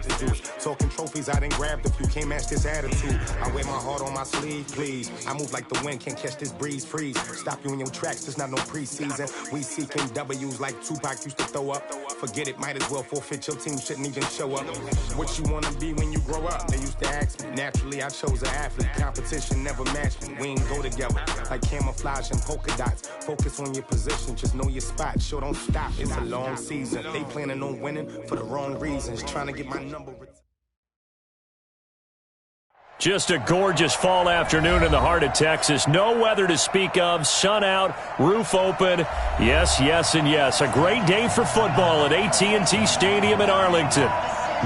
the juice. Talking trophies, I done grabbed a few. Can't match this attitude. I wear my heart on my sleeve, please. I move like the wind, can't catch this breeze. Freeze. Stop you in your tracks, there's not no preseason. We seeking W's like Tupac used to throw up. Forget it, might as well forfeit. Your team shouldn't even show up. What you wanna be when you grow up? They used to ask me. Naturally, I chose an athlete. Competition never matched me. We ain't go together like camouflage and polka dots. Focus on your position, just know your spot. Sure, don't stop. It's a long season. They planning on winning for the wrong reasons. Trying to get my number. Just a gorgeous fall afternoon in the heart of Texas. No weather to speak of. Sun out, roof open. Yes, yes, and yes. A great day for football at AT&T Stadium in Arlington.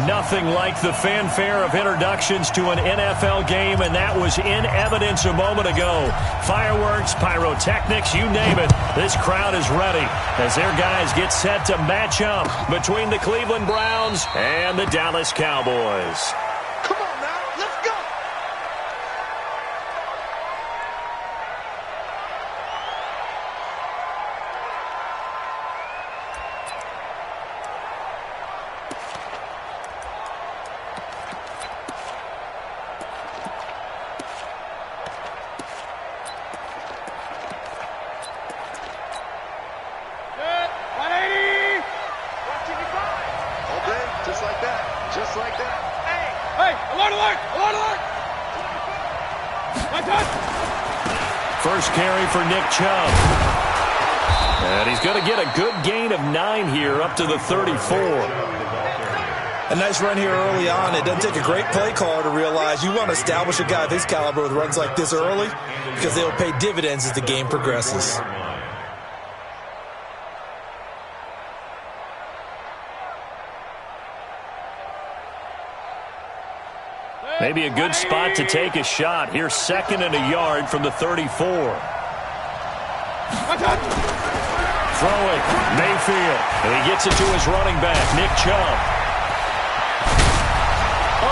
Nothing like the fanfare of introductions to an NFL game, and that was in evidence a moment ago. Fireworks, pyrotechnics, you name it. This crowd is ready as their guys get set to match up between the Cleveland Browns and the Dallas Cowboys. First carry for Nick Chubb. And he's going to get a good gain of 9 here up to the 34. A nice run here early on. It doesn't take a great play caller to realize you want to establish a guy of his caliber with runs like this early because they'll pay dividends as the game progresses. Maybe a good spot to take a shot. Here's 2nd and a yard from the 34. Throwing, Mayfield. And he gets it to his running back, Nick Chubb.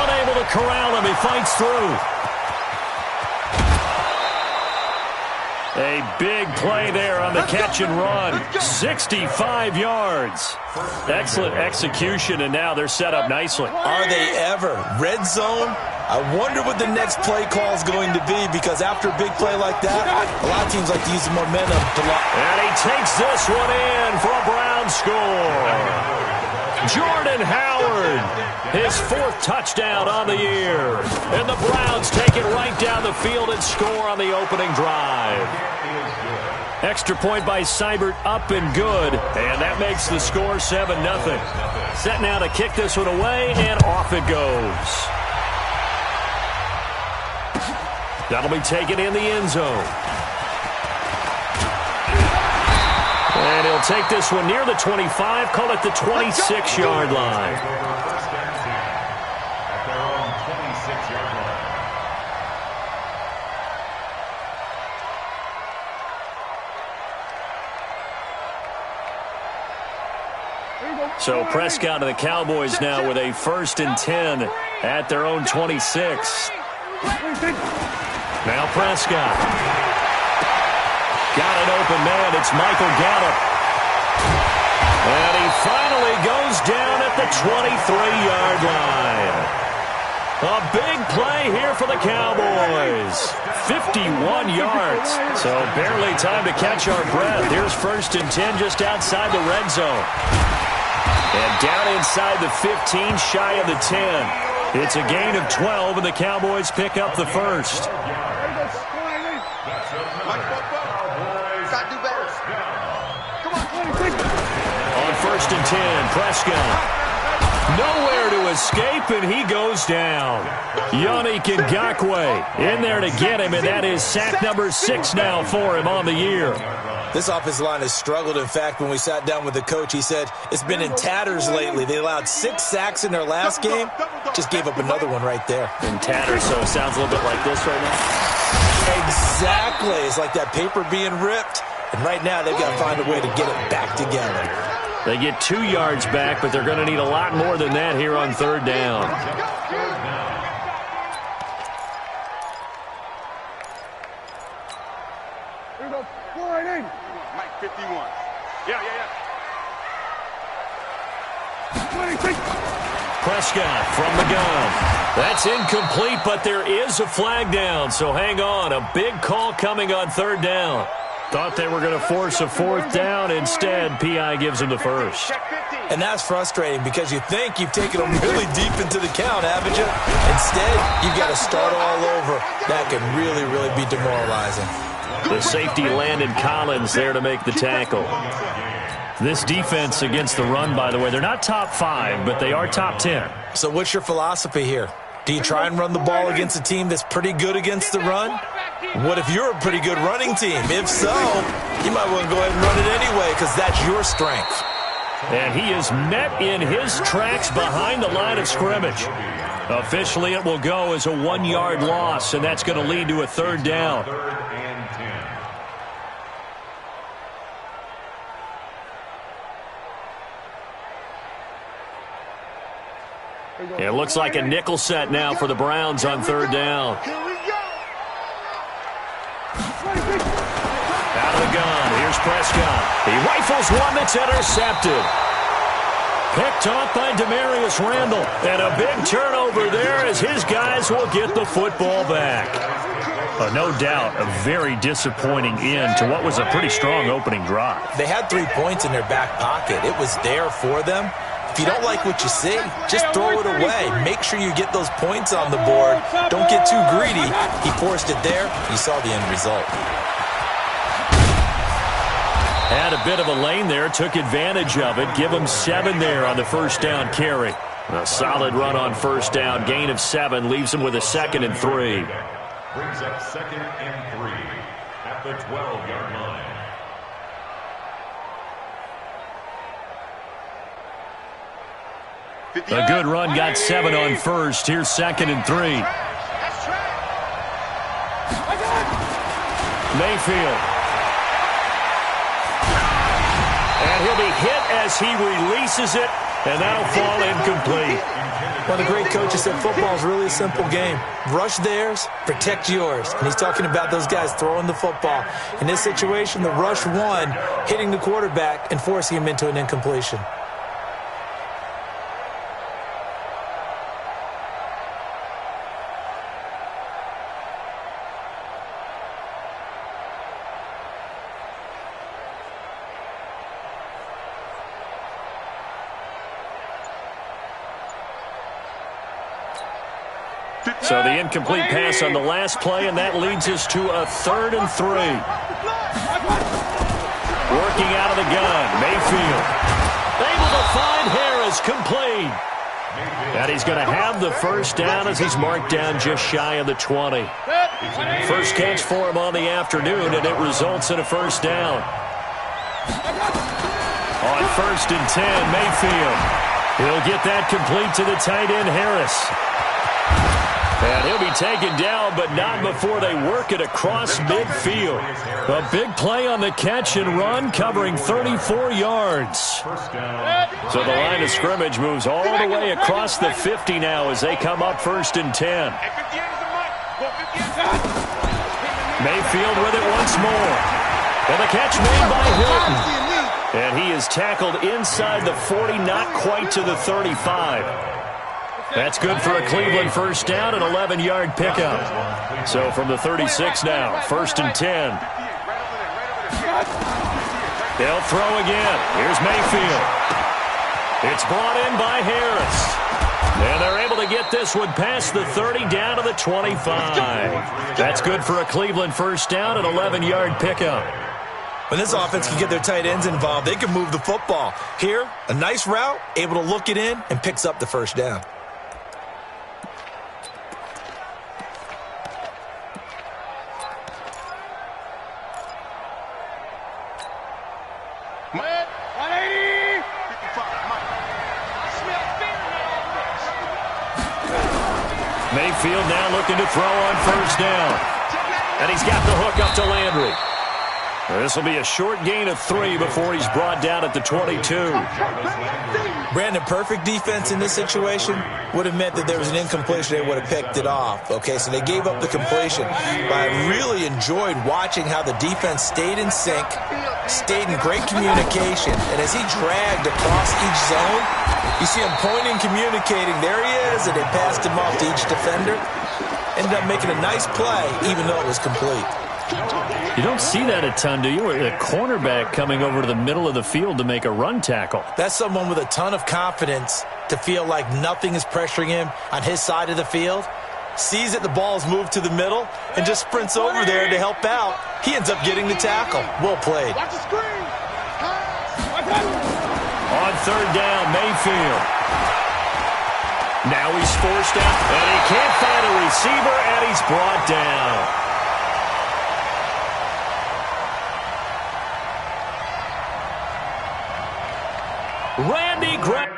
Unable to corral him. He fights through. A big play there on the catch and run. 65 yards. Excellent execution, and now they're set up nicely. Are they ever? Red zone? I wonder what the next play call is going to be, because after a big play like that, a lot of teams like to use the momentum to lock. And he takes this one in for a Brown score. Jordan Howard, his 4th touchdown on the year. And the Browns take it right down the field and score on the opening drive. Extra point by Seibert, up and good. And that makes the score 7-0. Set now to kick this one away, and off it goes. That'll be taken in the end zone. And he'll take this one near the 25, call it the 26-yard line. At their own 26-yard line. So Prescott and the Cowboys now with a 1st and 10 at their own 26. Now Prescott. Got an open man. It's Michael Gallup. And he finally goes down at the 23-yard line. A big play here for the Cowboys. 51 yards. So barely time to catch our breath. Here's 1st and 10 just outside the red zone. And down inside the 15, shy of the 10. It's a gain of 12, and the Cowboys pick up the 1st. On 1st and 10, Prescott. Nowhere to escape, and he goes down. Yannick Ngakoue in there to get him, and that is sack number 6 now for him on the year. This offensive line has struggled. In fact, when we sat down with the coach, he said it's been in tatters lately. They allowed 6 sacks in their last game. Just gave up another one right there. In tatters, so it sounds a little bit like this right now. Exactly. It's like that paper being ripped. And right now, they've got to find a way to get it back together. They get 2 yards back, but they're going to need a lot more than that here on 3rd down. Mike 51. Yeah. Prescott from the gun. That's incomplete, but there is a flag down, so hang on. A big call coming on third down. Thought they were going to force a fourth down. Instead, P.I. gives them the first. And that's frustrating because you think you've taken them really deep into the count, haven't you? Instead, you've got to start all over. That can really, really be demoralizing. The safety Landon Collins there to make the tackle. This defense against the run, by the way, they're not top 5, but they are top 10. So what's your philosophy here? Do you try and run the ball against a team that's pretty good against the run? What if you're a pretty good running team? If so, you might want to go ahead and run it anyway because that's your strength. And he is met in his tracks behind the line of scrimmage. Officially, it will go as a 1-yard loss, and that's going to lead to a third down. It looks like a nickel set now for the Browns on third down. Out of the gun, here's Prescott. He rifles one that's intercepted. Picked off by Demarius Randall. And a big turnover there as his guys will get the football back. No doubt, a very disappointing end to what was a pretty strong opening drive. They had 3 points in their back pocket. It was there for them. If you don't like what you see, just throw it away. Make sure you get those points on the board. Don't get too greedy. He forced it there. You saw the end result. Had a bit of a lane there, took advantage of it. Give him 7 there on the first down carry. A solid run on first down. Gain of 7 leaves him with a 2nd and 3. Brings up 2nd and 3 at the 12-yard line. A good run, got 7 on first. Here's 2nd and 3. Mayfield. And he'll be hit as he releases it, and that'll fall incomplete. One of the great coaches said football is really a simple game. Rush theirs, protect yours. And he's talking about those guys throwing the football. In this situation, the rush one, hitting the quarterback and forcing him into an incompletion. So the incomplete pass on the last play, and that leads us to a 3rd and 3. Working out of the gun, Mayfield. Able to find Harris, complete. And he's going to have the first down as he's marked down just shy of the 20. First catch for him on the afternoon, and it results in a first down. On 1st and 10, Mayfield. He'll get that complete to the tight end, Harris. And he'll be taken down, but not before they work it across midfield. A big play on the catch and run, covering 34 yards. So the line of scrimmage moves all the way across the 50 now as they come up 1st and 10. Mayfield with it once more. And the catch made by Hilton. And he is tackled inside the 40, not quite to the 35. That's good for a Cleveland first down, an 11-yard pickup. So from the 36 now, 1st and 10. They'll throw again. Here's Mayfield. It's brought in by Harris. And they're able to get this one past the 30 down to the 25. That's good for a Cleveland first down, an 11-yard pickup. When this offense can get their tight ends involved, they can move the football. Here, a nice route, able to look it in, and picks up the first down. Mayfield now looking to throw on first down. And he's got the hook up to Landry. This will be a short gain of 3 before he's brought down at the 22. Brandon, perfect defense in this situation would have meant that there was an incompletion. They would have picked it off. Okay, so they gave up the completion. But I really enjoyed watching how the defense stayed in sync, stayed in great communication. And as he dragged across each zone, you see him pointing, communicating. There he is, and they passed him off to each defender. Ended up making a nice play, even though it was complete. You don't see that a ton, do you? A cornerback coming over to the middle of the field to make a run tackle. That's someone with a ton of confidence to feel like nothing is pressuring him on his side of the field. Sees that the ball's moved to the middle and just sprints over there to help out. He ends up getting the tackle. Well played. On third down, Mayfield. Now he's forced out, and he can't find a receiver, and he's brought down. Randy Graham.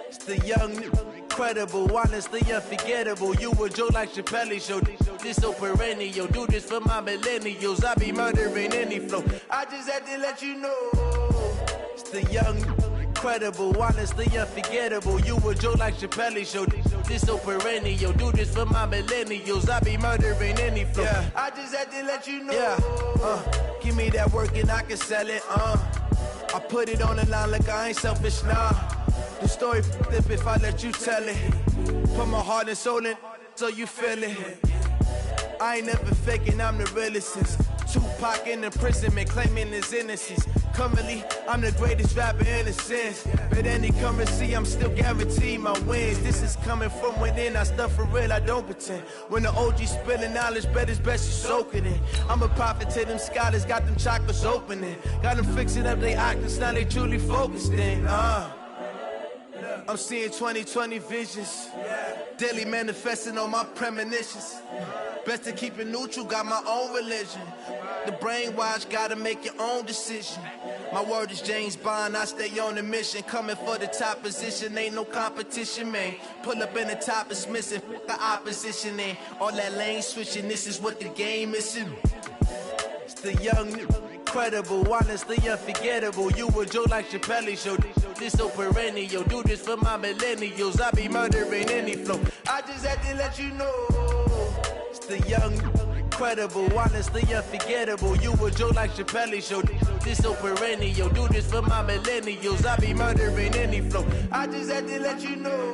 It's the young, incredible, honestly unforgettable. You a joke like Chappelle Show. This so perennial. Do this for my millennials. I be murdering any flow. I just had to let you know. It's the young, incredible, honestly unforgettable. You a joke like Chappelle Show. This so perennial. Do this for my millennials. I be murdering any flow. Yeah. I just had to let you know. Yeah. Give me that work and I can sell it. I put it on the line like I ain't selfish, nah. The story flip if I let you tell it. Put my heart and soul in so you feel it. I ain't never faking, I'm the realest since Tupac in imprisonment, claiming his innocence. Currently, I'm the greatest rapper in a sense. But any currency, I'm still guaranteed my wins. This is coming from within, I stuff for real, I don't pretend. When the OG spilling knowledge, bet it's best you soak it in. I'm a prophet to them scholars, got them chakras opening. Got them fixing up they octaves, now they truly focused in. I'm seeing 2020 visions. Daily manifesting on my premonitions. Best to keep it neutral, got my own religion. The brainwash, gotta make your own decision. My word is James Bond, I stay on a mission. Coming for the top position, ain't no competition, man. Pull up in the top, it's missing, the opposition, and all that lane switching, this is what the game is. It's the young, incredible, honestly unforgettable. You a joke like Chappelle Show. This so perennial. Do this for my millennials. I be murdering any flow. I just had to let you know. It's the young, incredible, honestly unforgettable. You a joke like Chappelle Show. This so perennial. Do this for my millennials. I be murdering any flow. I just had to let you know.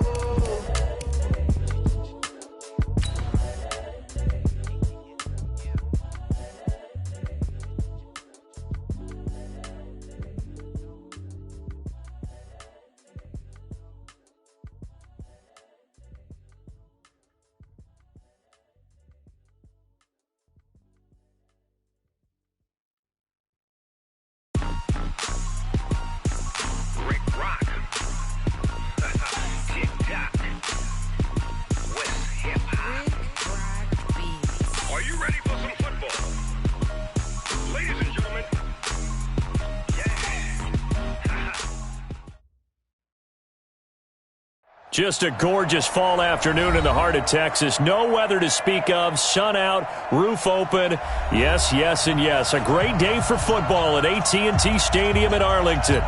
Just a gorgeous fall afternoon in the heart of Texas. No weather to speak of. Sun out, roof open. Yes, yes, and yes. A great day for football at AT&T Stadium in Arlington.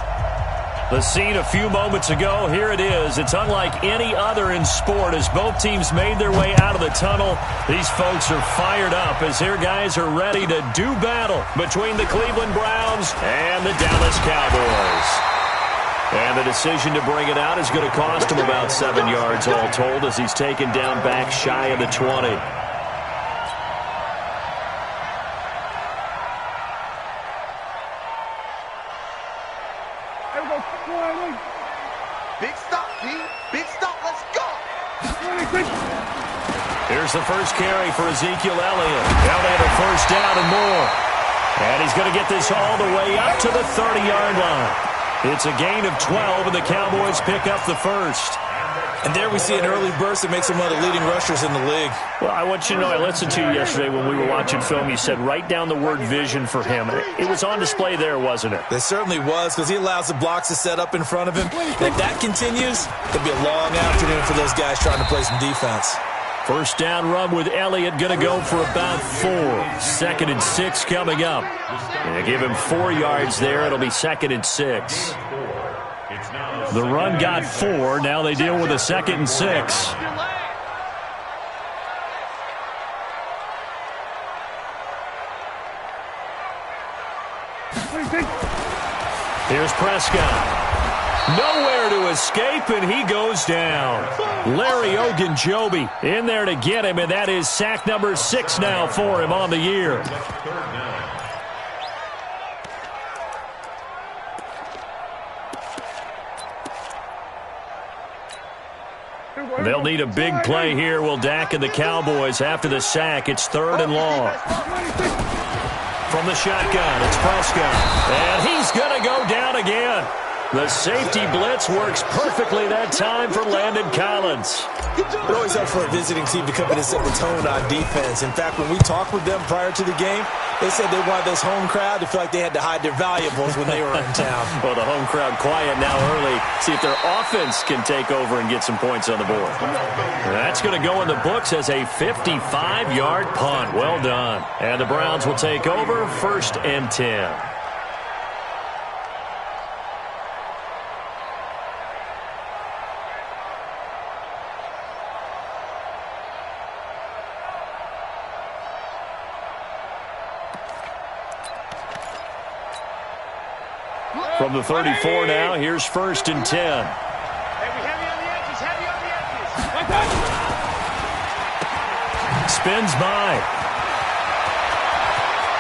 The scene a few moments ago, here it is. It's unlike any other in sport as both teams made their way out of the tunnel. These folks are fired up as their guys are ready to do battle between the Cleveland Browns and the Dallas Cowboys. And the decision to bring it out is going to cost him about 7 yards all told as he's taken down back shy of the 20. Big stop, P. Big stop. Let's go. Here's the first carry for Ezekiel Elliott. Elliott a first down and more. And he's going to get this all the way up to the 30-yard line. It's a gain of 12, and the Cowboys pick up the first. And there we see an early burst that makes him one of the leading rushers in the league. Well, I want you to know, I listened to you yesterday when we were watching film. You said write down the word vision for him. It was on display there, wasn't it? It certainly was, because he allows the blocks to set up in front of him. And if that continues, it'll be a long afternoon for those guys trying to play some defense. First down run with Elliott, going to go for about 4. 2nd and 6 coming up. They give him 4 yards there. It'll be 2nd and 6. The run got 4. Now they deal with a 2nd and 6. Here's Prescott. Nowhere to escape, and he goes down. Larry Ogunjobi in there to get him, and that is sack number 6 now for him on the year. They'll need a big play here. Will Dak and the Cowboys after the sack. It's 3rd and long. From the shotgun, it's Prescott. And he's going to go down again. The safety blitz works perfectly that time for Landon Collins. It always helps for a visiting team to come in and set the tone on defense. In fact, when we talked with them prior to the game, they said they wanted this home crowd to feel like they had to hide their valuables when they were in town. Well, the home crowd quiet now early. See if their offense can take over and get some points on the board. That's going to go in the books as a 55-yard punt. Well done. And the Browns will take over 1st and 10. From the 34 now, here's 1st and 10. Heavy on the edges, heavy on the edges. Spins by.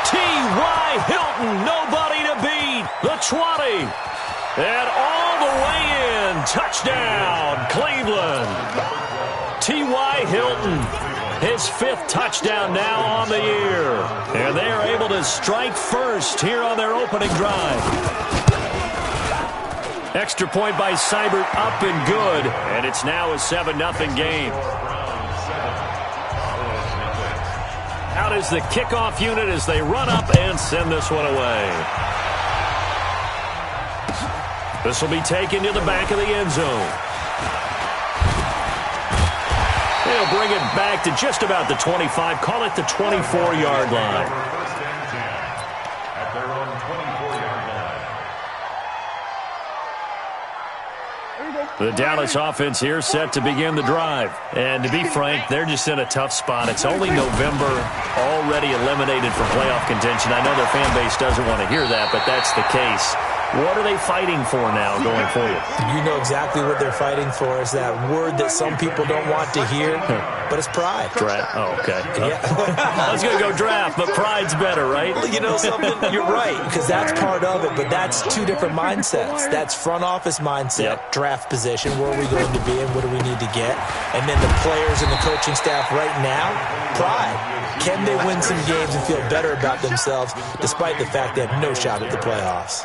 T.Y. Hilton, nobody to beat. The 20. And all the way in. Touchdown, Cleveland. T.Y. Hilton, his 5th touchdown now on the year. And they are able to strike first here on their opening drive. Extra point by Seibert, up and good. And it's now a 7-0 game. Out is the kickoff unit as they run up and send this one away. This will be taken to the back of the end zone. They'll bring it back to just about the 25. Call it the 24-yard line. At their own 24-yard line. The Dallas offense here set to begin the drive. And to be frank, they're just in a tough spot. It's only November, already eliminated from playoff contention. I know their fan base doesn't want to hear that, but that's the case. What are they fighting for now going forward? You know exactly what they're fighting for. Is that word that some people don't want to hear, but it's pride. Draft. Oh, okay. Yeah. I was going to go draft, but pride's better, right? You know something? You're right, because that's part of it, but that's 2 different mindsets. That's front office mindset, draft position, where are we going to be and what do we need to get? And then the players and the coaching staff right now, pride. Can they win some games and feel better about themselves despite the fact they have no shot at the playoffs?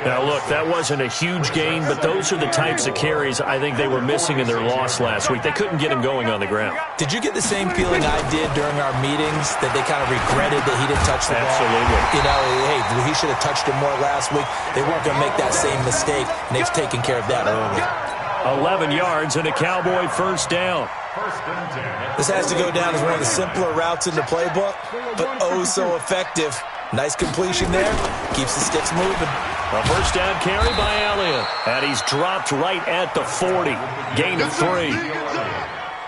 Now, look, that wasn't a huge gain, but those are the types of carries I think they were missing in their loss last week. They couldn't get him going on the ground. Did you get the same feeling I did during our meetings, that they kind of regretted that he didn't touch the ball? Absolutely. You know, hey, he should have touched it more last week. They weren't going to make that same mistake, and they've taken care of that early. 11 yards and a Cowboy first down. This has to go down as one of the simpler routes in the playbook, but oh so effective. Nice completion there. Keeps the sticks moving. A first down carry by Elliott. And he's dropped right at the 40. Gain of 3.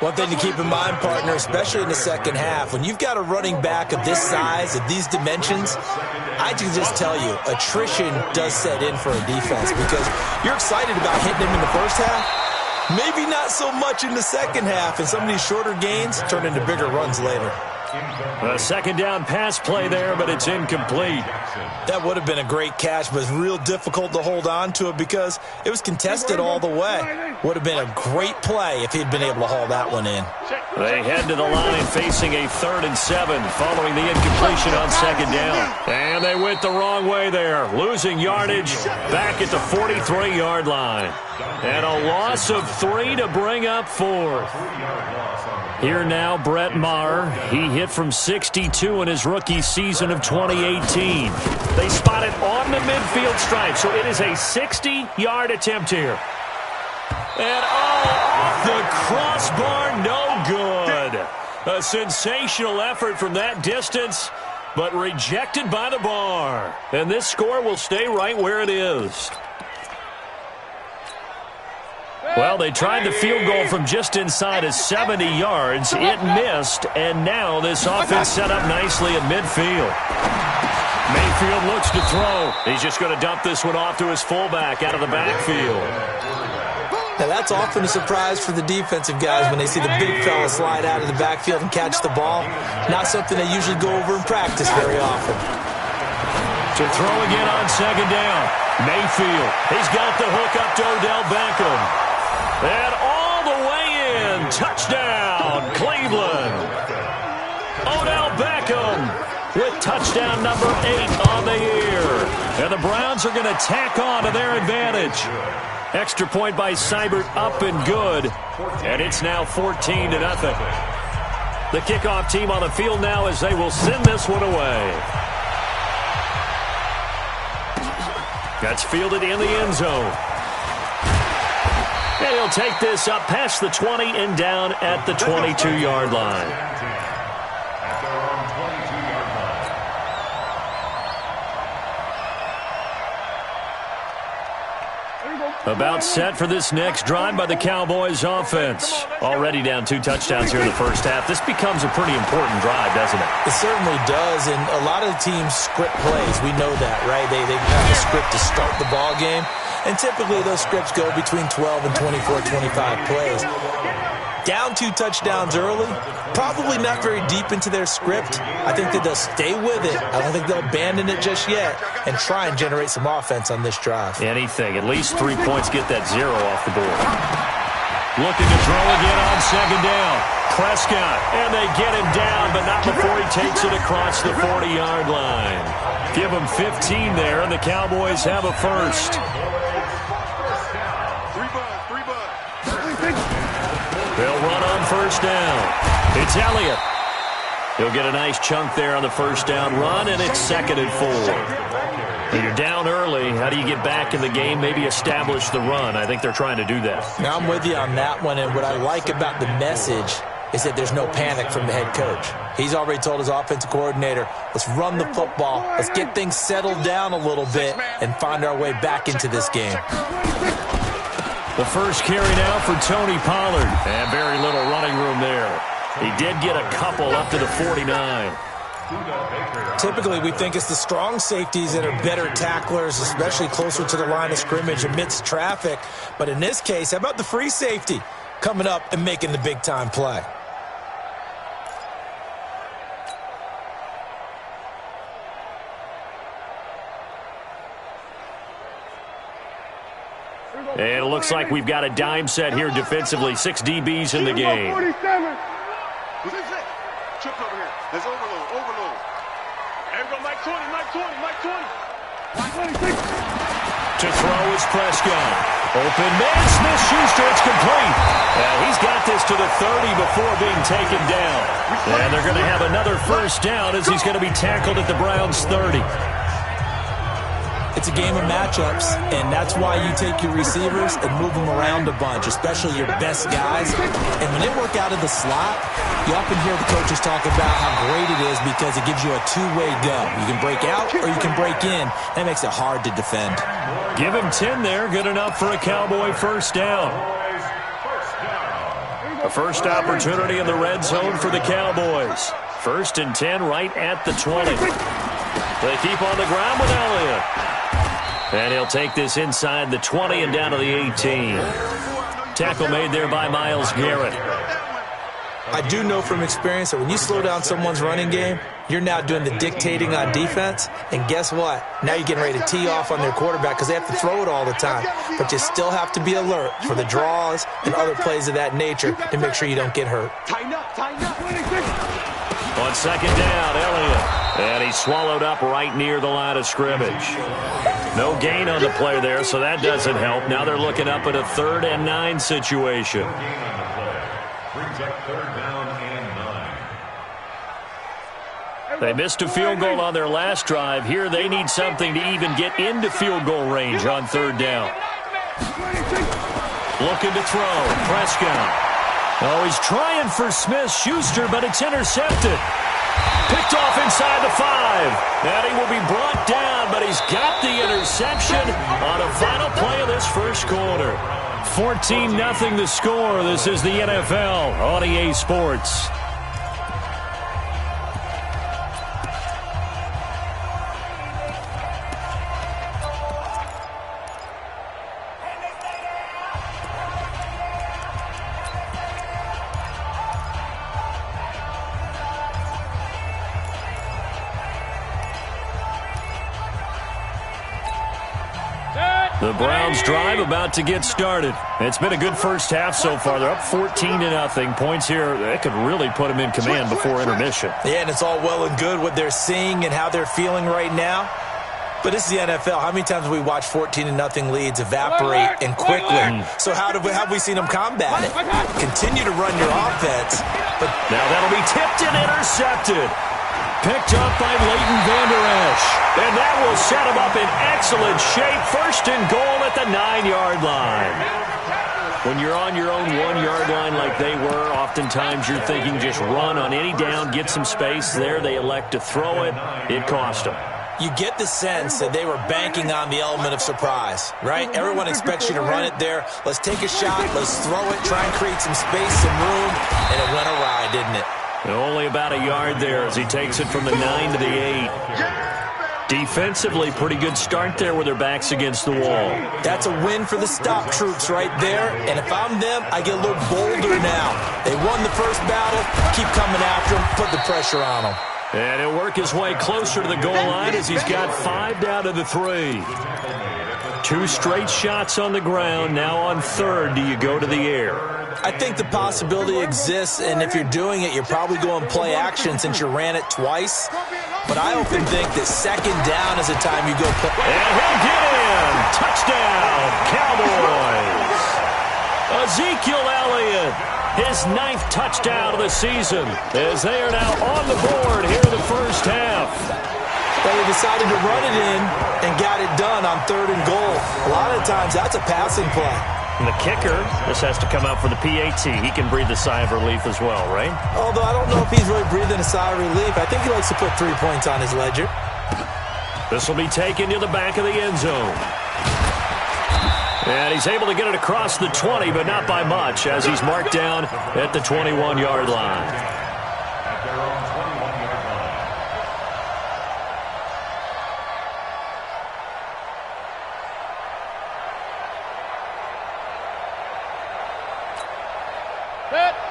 One thing to keep in mind, partner, especially in the second half, when you've got a running back of this size, of these dimensions, I can just tell you, attrition does set in for a defense because you're excited about hitting him in the first half. Maybe not so much in the second half, and some of these shorter gains turn into bigger runs later. A second down pass play there, but it's incomplete. That would have been a great catch, but it's real difficult to hold on to it because it was contested all the way. Would have been a great play if he'd been able to haul that one in. They head to the line facing a 3rd and 7 following the incompletion on second down. And they went the wrong way there, losing yardage back at the 43-yard line. And a loss of 3 to bring up 4th. Here now, Brett Maher. He hit from 62 in his rookie season of 2018. They spot it on the midfield stripe, so it is a 60-yard attempt here. And off the crossbar, no good. A sensational effort from that distance, but rejected by the bar. And this score will stay right where it is. Well, they tried the field goal from just inside of 70 yards. It missed, and now this offense set up nicely at midfield. Mayfield looks to throw. He's just going to dump this one off to his fullback out of the backfield. Now, that's often a surprise for the defensive guys when they see the big fella slide out of the backfield and catch the ball. Not something they usually go over in practice very often. To throw again on second down. Mayfield, he's got the hook up to Odell Beckham. And all the way in, touchdown, Cleveland. Odell Beckham with touchdown number 8 on the year. And the Browns are going to tack on to their advantage. Extra point by Seibert up and good. And it's now 14-0. The kickoff team on the field now as they will send this one away. That's fielded in the end zone. And he'll take this up past the 20 and down at the 22-yard line. About set for this next drive by the Cowboys offense. Already down 2 touchdowns here in the first half. This becomes a pretty important drive, doesn't it? It certainly does, and a lot of the teams script plays. We know that, right? They have a script to start the ball game, and typically those scripts go between 12 and 24, 25 plays. Down 2 touchdowns early, probably not very deep into their script. I think that they'll stay with it. I don't think they'll abandon it just yet and try and generate some offense on this drive. Anything. At least 3 points, get that 0 off the board. Looking to throw again on second down. Prescott, and they get him down, but not before he takes it across the 40-yard line. Give him 15 there, and the Cowboys have a first. They'll run on first down. It's Elliott. He'll get a nice chunk there on the first down run, and it's 2nd and 4. When you're down early, how do you get back in the game, maybe establish the run? I think they're trying to do that. Now, I'm with you on that one, and what I like about the message is that there's no panic from the head coach. He's already told his offensive coordinator, let's run the football, let's get things settled down a little bit, and find our way back into this game. The first carry now for Tony Pollard. And very little running room there. He did get a couple up to the 49. Typically, we think it's the strong safeties that are better tacklers, especially closer to the line of scrimmage amidst traffic. But in this case, how about the free safety coming up and making the big-time play? And it looks like we've got a dime set here defensively. 6 DBs in the game. Chip over here. Let's overload. Everybody, Mike 20. To throw is Prescott. Open man, Smith-Schuster, it's complete. And he's got this to the 30 before being taken down. And they're going to have another first down as he's going to be tackled at the Browns' 30. It's a game of matchups, and that's why you take your receivers and move them around a bunch, especially your best guys. And when they work out of the slot, you often hear the coaches talk about how great it is because it gives you a two-way go. You can break out or you can break in. That makes it hard to defend. Give him 10 there. Good enough for a Cowboy first down. A first opportunity in the red zone for the Cowboys. 1st and 10 right at the 20. They keep on the ground with Elliott. And he'll take this inside the 20 and down to the 18. Tackle made there by Myles Garrett. I do know from experience that when you slow down someone's running game, you're now doing the dictating on defense. And guess what? Now you're getting ready to tee off on their quarterback because they have to throw it all the time. But you still have to be alert for the draws and other plays of that nature to make sure you don't get hurt. Tighten up, tighten up. On second down, Elliott. And he's swallowed up right near the line of scrimmage. No gain on the play there, so that doesn't help. Now they're looking up at a 3rd and 9 situation. Brings up 3rd down and 9. They missed a field goal on their last drive. Here they need something to even get into field goal range on 3rd down. Looking to throw. Prescott. Oh, he's trying for Smith-Schuster, but it's intercepted. Picked off inside the 5. And he will be brought down, but he's got the interception on a final play of this first quarter. 14-0 the score. This is the NFL on EA Sports. The Browns drive about to get started. It's been a good first half so far. They're up 14-0. Points here, that could really put them in command before intermission. Yeah, and it's all well and good what they're seeing and how they're feeling right now. But this is the NFL. How many times have we watched 14-0 leads evaporate and quickly? So how have we seen them combat it? Continue to run your offense. But now that'll be tipped and intercepted. Picked up by Leighton Vander Esch. And that will set him up in excellent shape. 1st and goal at the 9-yard line. When you're on your own 1-yard line like they were, oftentimes you're thinking just run on any down, get some space. There they elect to throw it. It cost them. You get the sense that they were banking on the element of surprise, right? Everyone expects you to run it there. Let's take a shot. Let's throw it. Try and create some space, some room. And it went awry, didn't it? Only about a yard there as he takes it from the 9 to the 8. Defensively, pretty good start there with their backs against the wall. That's a win for the stop troops right there. And if I'm them, I get a little bolder now. They won the first battle. Keep coming after them. Put the pressure on them. And he'll work his way closer to the goal line as he's got 5 down to the 3. 2 straight shots on the ground. Now on 3rd, do you go to the air? I think the possibility exists, and if you're doing it, you're probably going play action since you ran it twice. But I often think that 2nd down is the time you go play. And he'll get in. Touchdown, Cowboys. Ezekiel Elliott, his 9th touchdown of the season, as they are now on the board here in the first half. Well, they decided to run it in and got it done on 3rd and goal. A lot of times, that's a passing play. And the kicker, this has to come out for the PAT. He can breathe a sigh of relief as well, right? Although I don't know if he's really breathing a sigh of relief. I think he likes to put 3 points on his ledger. This will be taken to the back of the end zone. And he's able to get it across the 20, but not by much, as he's marked down at the 21-yard line.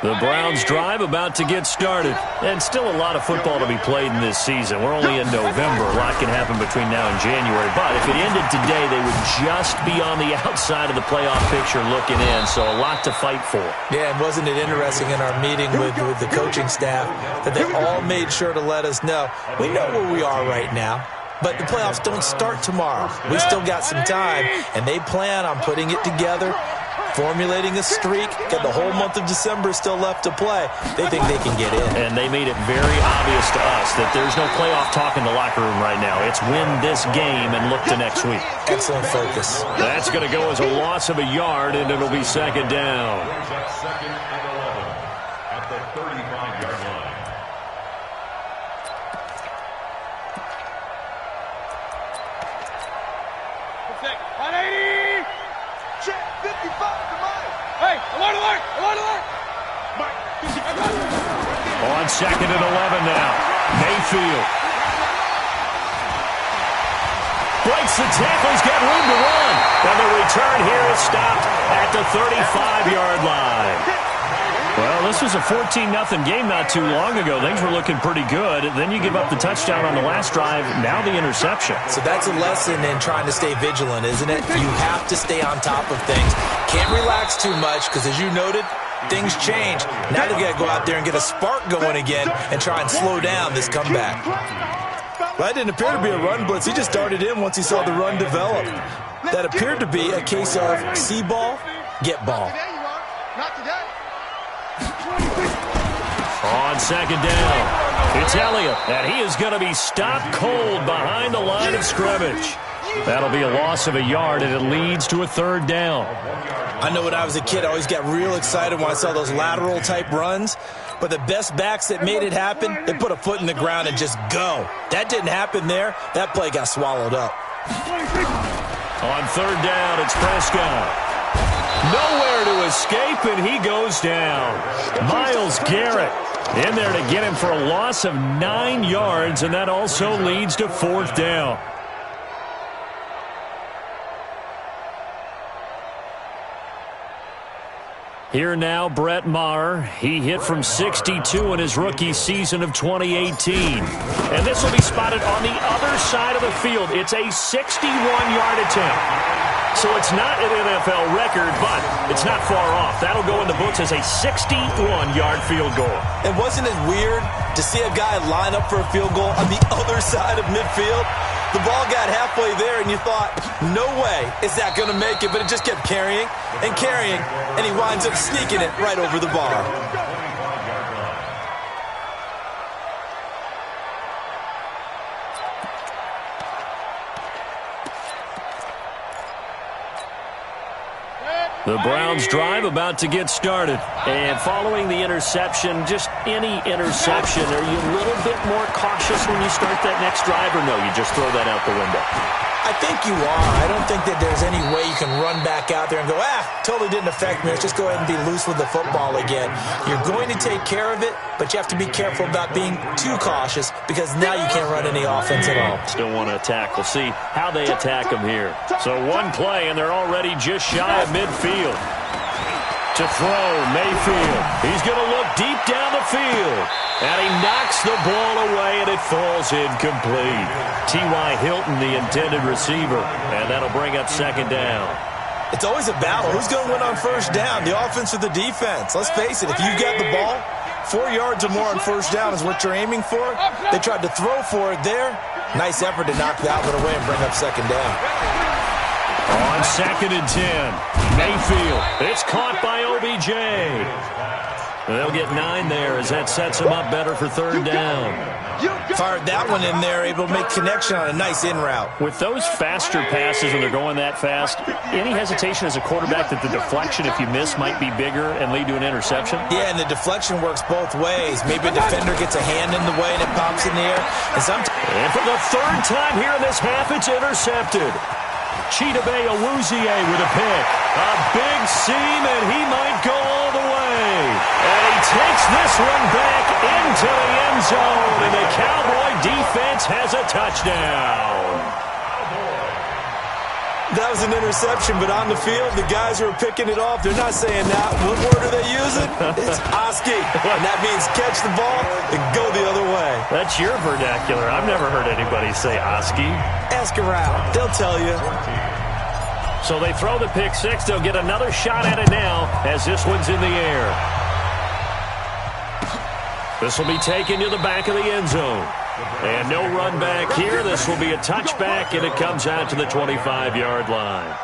The Browns drive about to get started. And still a lot of football to be played in this season. We're only in November. A lot can happen between now and January. But if it ended today, they would just be on the outside of the playoff picture looking in. So a lot to fight for. Yeah, and wasn't it interesting in our meeting with the coaching staff that they all made sure to let us know, we know where we are right now. But the playoffs don't start tomorrow. We still got some time, and they plan on putting it together, formulating a streak, got the whole month of December still left to play. They think they can get in. And they made it very obvious to us that there's no playoff talk in the locker room right now. It's win this game and look to next week. Excellent focus. That's going to go as a loss of a yard, and it'll be 2nd down. 2nd and 11 at the 35-yard line. Hey, alert, alert, alert, alert! On 2nd and 11 now. Mayfield breaks the tackle. He's got room to run. And the return here is stopped at the 35-yard line. Well, this was a 14-0 game not too long ago. Things were looking pretty good. Then you give up the touchdown on the last drive, now the interception. So that's a lesson in trying to stay vigilant, isn't it? You have to stay on top of things. Can't relax too much because, as you noted, things change. Now they got to go out there and get a spark going again and try and slow down this comeback. Well, that didn't appear to be a run blitz. He just darted in once he saw the run develop. That appeared to be a case of see ball, get ball. Not today. On second down, it's Elliott, and he is going to be stopped cold behind the line of scrimmage. That'll be a loss of a yard, and it leads to a third down. I know when I was a kid, I always got real excited when I saw those lateral-type runs. But the best backs that made it happen, they put a foot in the ground and just go. That didn't happen there. That play got swallowed up. On third down, it's Prescott. Nowhere to escape, and he goes down. Myles Garrett in there to get him for a loss of 9 yards, and that also leads to fourth down. Here now, Brett Maher. He hit from 62 in his rookie season of 2018. And this will be spotted on the other side of the field. It's a 61-yard attempt. So it's not an NFL record, but it's not far off. That'll go in the books as a 61-yard field goal. And wasn't it weird to see a guy line up for a field goal on the other side of midfield? The ball got halfway there, and you thought, no way is that going to make it, but it just kept carrying, and he winds up sneaking it right over the bar. The Browns drive about to get started. And following the interception, just any interception, are you a little bit more cautious when you start that next drive, or no, you just throw that out the window? I think you are. I don't think that there's any way you can run back out there and go, totally didn't affect me. Let's just go ahead and be loose with the football again. You're going to take care of it, but you have to be careful about being too cautious because now you can't run any offense at all. Still want to attack. We'll see how they attack him here. So one play, and they're already just shy of midfield. To throw, Mayfield. He's going to look deep down the field. And he knocks the ball away, and it falls incomplete. T.Y. Hilton, the intended receiver. And that'll bring up second down. It's always a battle. Who's going to win on first down, the offense or the defense? Let's face it, if you've got the ball, 4 yards or more on first down is what you're aiming for. They tried to throw for it there. Nice effort to knock that one away and bring up second down. On second and 10, Mayfield. It's caught by OBJ. They'll get 9 there as that sets them up better for third down. Fired that one in there, able to make connection on a nice in route. With those faster passes when they're going that fast, any hesitation as a quarterback that the deflection, if you miss, might be bigger and lead to an interception? Yeah, and the deflection works both ways. Maybe a defender gets a hand in the way and it pops in the air. And for the third time here in this half, it's intercepted. Chidobe Awuzie with a pick. A big seam, and he might go all the way. And he takes this one back into the end zone, and the Cowboy defense has a touchdown. That was an interception, but on the field, the guys who are picking it off, they're not saying that. What word are they using? It's Oski, and that means catch the ball and go the other way. That's your vernacular. I've never heard anybody say Oski. Ask around. They'll tell you. So they throw the pick six. They'll get another shot at it now as this one's in the air. This will be taken to the back of the end zone. And no run back here. This will be a touchback, and it comes out to the 25-yard line.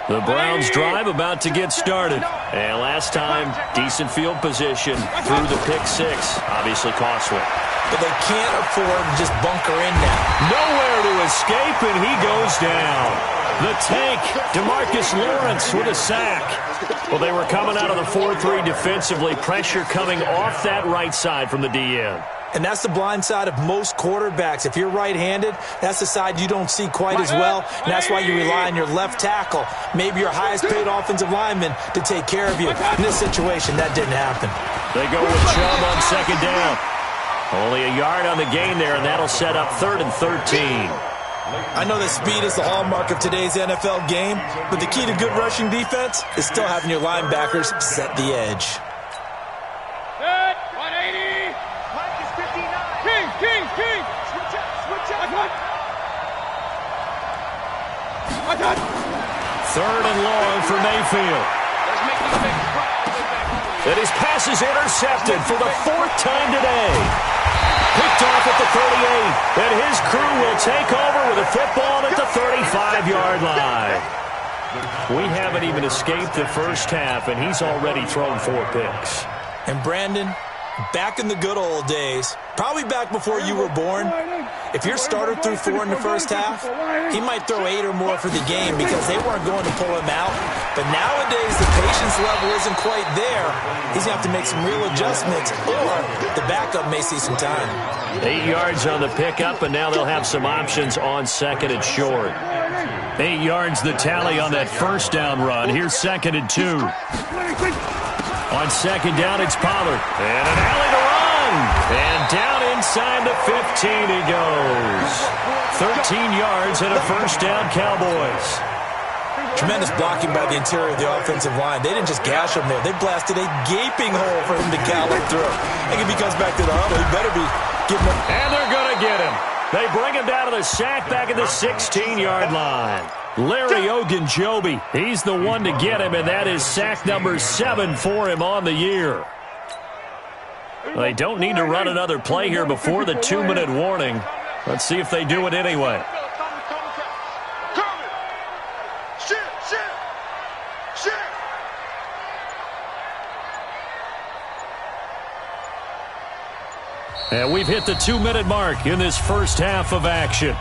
The Browns drive about to get started. And last time, decent field position through the pick six. Obviously costly. But they can't afford to just bunker in now. Nowhere to escape, and he goes down. The tank, DeMarcus Lawrence with a sack. Well, they were coming out of the 4-3 defensively. Pressure coming off that right side from the DN. And that's the blind side of most quarterbacks. If you're right-handed, that's the side you don't see quite as well, and that's why you rely on your left tackle, maybe your highest-paid offensive lineman, to take care of you. In this situation, that didn't happen. They go with Chubb on second down. Only a yard on the gain there, and that'll set up 3rd and 13. I know that speed is the hallmark of today's NFL game, but the key to good rushing defense is still having your linebackers set the edge. Good. 180. Mike is 59. King. Switch up. I got. 3rd and long for Mayfield. Let's make this big crowd. And his pass is intercepted for the 4th time today. Picked off at the 38. And his crew will take over with a football at the 35-yard line. We haven't even escaped the first half, and he's already thrown 4 picks. And Brandon, back in the good old days, probably back before you were born, if your starter threw 4 in the first half, he might throw 8 or more for the game because they weren't going to pull him out. But nowadays, the patience level isn't quite there. He's going to have to make some real adjustments, or the backup may see some time. 8 yards on the pickup, and now they'll have some options on 2nd and short. 8 yards the tally on that first down run. Here's 2nd and 2. On 2nd down, it's Pollard. And an alley to run. And down inside the 15 he goes. 13 yards and a first down, Cowboys. Tremendous blocking by the interior of the offensive line. They didn't just gash him there. They blasted a gaping hole for him to gallop through. I think if he comes back to the huddle, he better be giving him. And they're going to get him. They bring him down to the sack back at the 16-yard line. Larry Ogunjobi, he's the one to get him, and that is sack number 7 for him on the year. They don't need to run another play here before the 2-minute warning. Let's see if they do it anyway. And we've hit the 2-minute mark in this first half of action.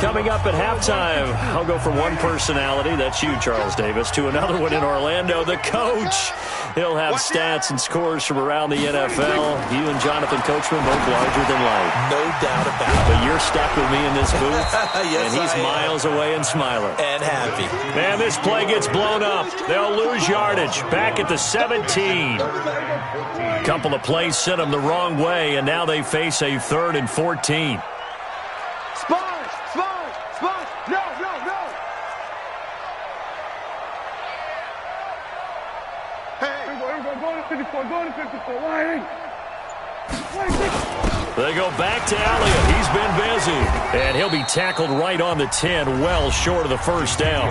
Coming up at halftime, I'll go from one personality, that's you, Charles Davis, to another one in Orlando, the coach. He'll have stats and scores from around the NFL. You and Jonathan Coachman, both larger than life. No doubt about it. But you're stuck with me in this booth, yes, and he's miles away and smiling. And happy. Man, this play gets blown up. They'll lose yardage. Back at the 17. Couple of plays sent them the wrong way, and now they face a 3rd and 14. Spot. No. Hey, go to 54. They go back to Elliott. He's been busy. And he'll be tackled right on the 10, well short of the first down.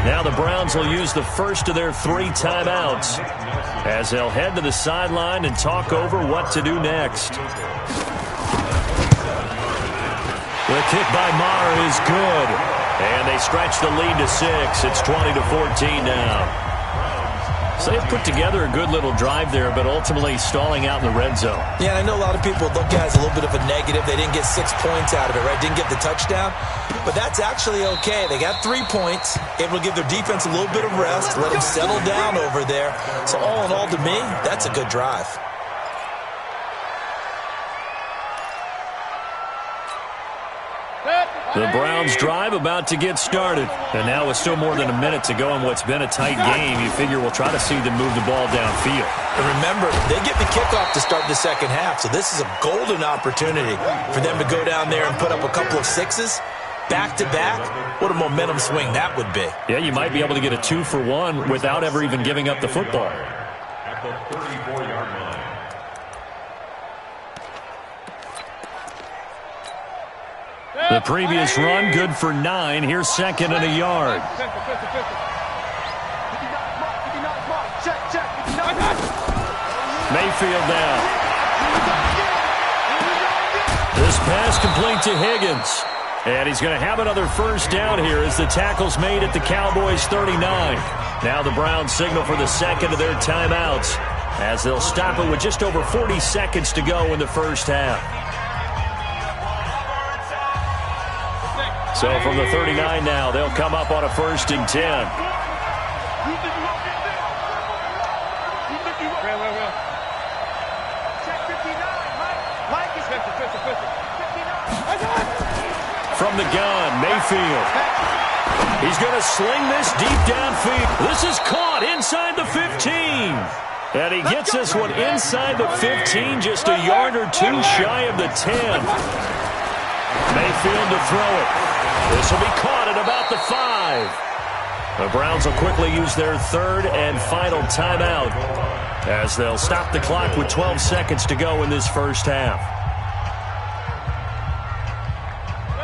Now the Browns will use the first of their 3 timeouts as they'll head to the sideline and talk over what to do next. The kick by Maher is good. And they stretch the lead to 6. It's 20-14 now. So they've put together a good little drive there, but ultimately stalling out in the red zone. Yeah, I know a lot of people look at it as a little bit of a negative. They didn't get 6 points out of it, right? Didn't get the touchdown. But that's actually okay. They got 3 points, able to give their defense a little bit of rest, let them settle down over there. So all in all, to me, that's a good drive. The Browns drive about to get started. And now with still more than a minute to go in what's been a tight game, you figure we'll try to see them move the ball downfield. And remember, they get the kickoff to start the second half, so this is a golden opportunity for them to go down there and put up a couple of 6s. Back-to-back, what a momentum swing that would be. Yeah, you might be able to get a 2-for-1 without ever even giving up the football. At the 34-yard line. The previous run, good for 9. Here's 2nd and a yard. Mayfield now. This pass complete to Higgins. And he's going to have another first down here as the tackle's made at the Cowboys' 39. Now the Browns signal for the second of their timeouts as they'll stop it with just over 40 seconds to go in the first half. So from the 39 now, they'll come up on a 1st and 10. From the gun, Mayfield. He's going to sling this deep downfield. This is caught inside the 15. And he gets this one inside the 15, just a yard or two shy of the 10. Mayfield to throw it. This will be caught at about the 5. The Browns will quickly use their 3rd and final timeout as they'll stop the clock with 12 seconds to go in this first half.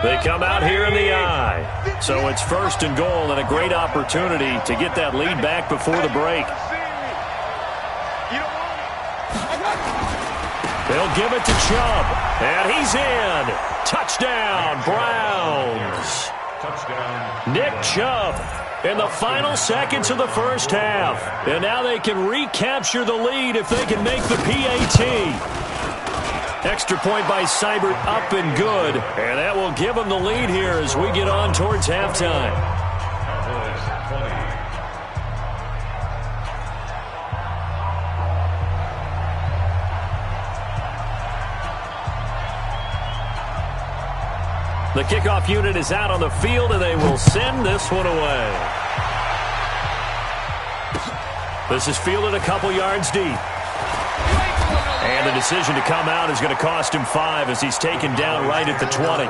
They come out here in the eye. So it's 1st and goal and a great opportunity to get that lead back before the break. They'll give it to Chubb. And he's in. Touchdown, Browns. Nick Chubb in the final seconds of the first half. And now they can recapture the lead if they can make the PAT. Extra point by Seibert, up and good. And that will give them the lead here as we get on towards halftime. The kickoff unit is out on the field, and they will send this one away. This is fielded a couple yards deep. And the decision to come out is going to cost him 5 as he's taken down right at the 20.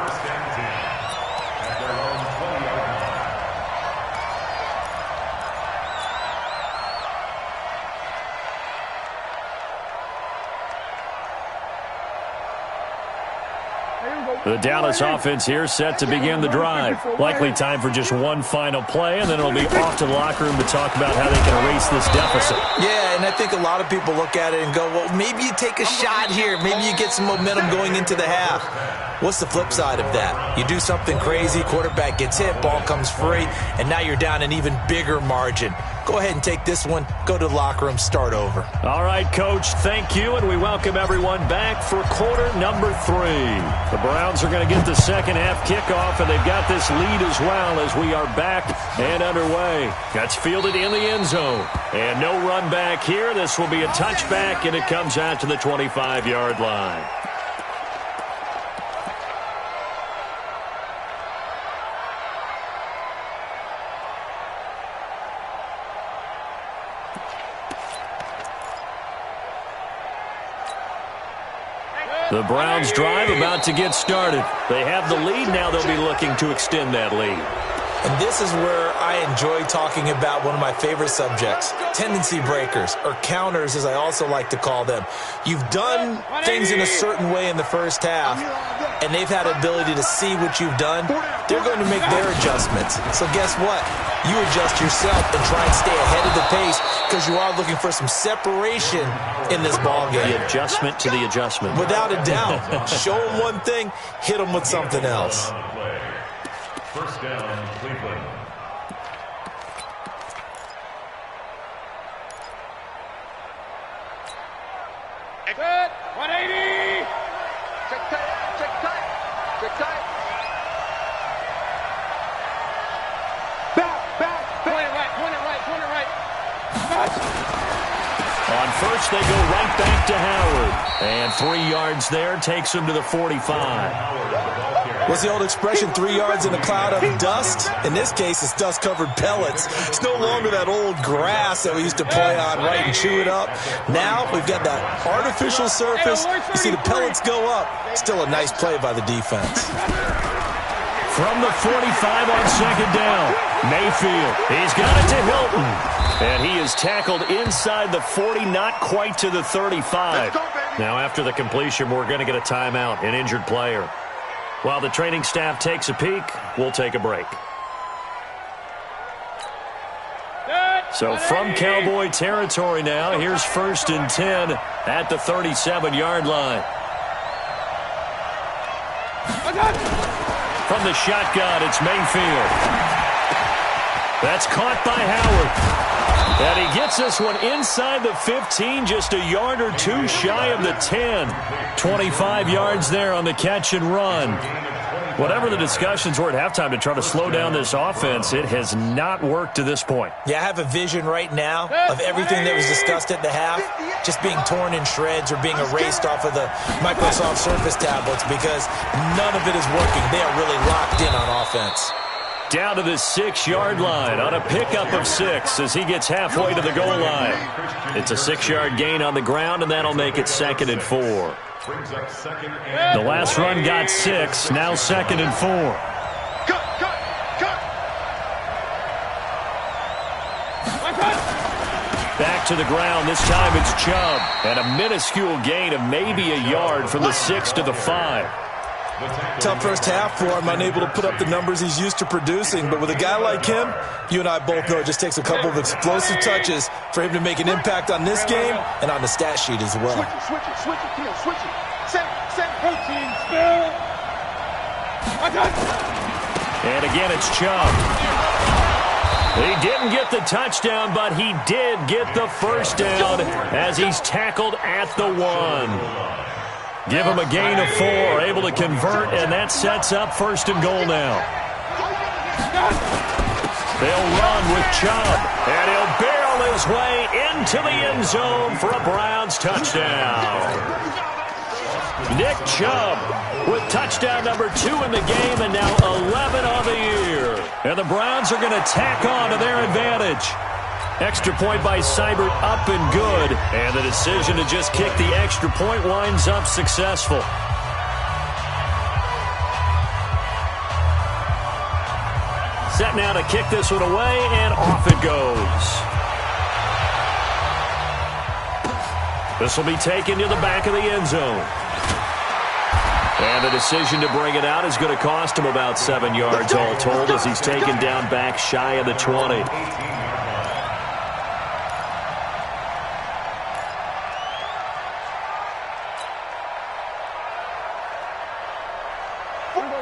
The Dallas offense here set to begin the drive. Likely time for just one final play, and then it'll be off to the locker room to talk about how they can erase this deficit. Yeah, and I think a lot of people look at it and go, well, maybe you take a shot here. Maybe you get some momentum going into the half. What's the flip side of that? You do something crazy, quarterback gets hit, ball comes free, and now you're down an even bigger margin. Go ahead and take this one, go to the locker room, start over. All right, Coach, thank you, and we welcome everyone back for quarter number 3. The Browns are going to get the second half kickoff, and they've got this lead as well as we are back and underway. That's fielded in the end zone. And no run back here. This will be a touchback, and it comes out to the 25-yard line. The Browns drive about to get started. They have the lead. Now they'll be looking to extend that lead. And this is where I enjoy talking about one of my favorite subjects, tendency breakers, or counters as I also like to call them. You've done things in a certain way in the first half, and they've had the ability to see what you've done. They're going to make their adjustments. So guess what? You adjust yourself and try and stay ahead of the pace because you are looking for some separation in this ballgame. The adjustment to the adjustment. Without a doubt. Show them one thing, hit them with something else. First down, Cleveland. Good. 180. Check tight. Check tight. Check tight. Back. Point it right. On first, they go right back to Howard. And 3 yards there takes him to the 45. What's the old expression, 3 yards in a cloud of dust? In this case, it's dust-covered pellets. It's no longer that old grass that we used to play on, right, and chew it up. Now we've got that artificial surface. You see the pellets go up. Still a nice play by the defense. From the 45 on second down, Mayfield. He's got it to Hilton. And he is tackled inside the 40, not quite to the 35. Now, after the completion, we're going to get a timeout, an injured player. While the training staff takes a peek, we'll take a break. So from Cowboy territory now, here's 1st and 10 at the 37-yard line. From the shotgun, it's Mayfield. That's caught by Howard. And he gets this one inside the 15, just a yard or two shy of the 10. 25 yards there on the catch and run. Whatever the discussions were at halftime to try to slow down this offense, it has not worked to this point. Yeah, I have a vision right now of everything that was discussed at the half just being torn in shreds or being erased off of the Microsoft Surface tablets because none of it is working. They are really locked in on offense. Down to the 6-yard line on a pickup of 6 as he gets halfway to the goal line. It's a 6-yard gain on the ground, and that'll make it 2nd and 4. The last run got 6, now 2nd and 4. Back to the ground. This time it's Chubb. And a minuscule gain of maybe a yard from the 6 to the 5. Tough first half for him, unable to put up the numbers he's used to producing. But with a guy like him, you and I both know it just takes a couple of explosive touches for him to make an impact on this game and on the stat sheet as well. Switch it, come on, switch it. Set, routine, spill. And again, it's Chubb. He didn't get the touchdown, but he did get the first down as he's tackled at the 1. Give him a gain of 4, able to convert, and that sets up 1st and goal now. They'll run with Chubb, and he'll barrel his way into the end zone for a Browns touchdown. Nick Chubb with touchdown number 2 in the game, and now 11 on the year. And the Browns are going to tack on to their advantage. Extra point by Seibert up and good. And the decision to just kick the extra point winds up successful. Set now to kick this one away, and off it goes. This will be taken to the back of the end zone. And the decision to bring it out is going to cost him about 7 yards all told as he's taken down back shy of the 20.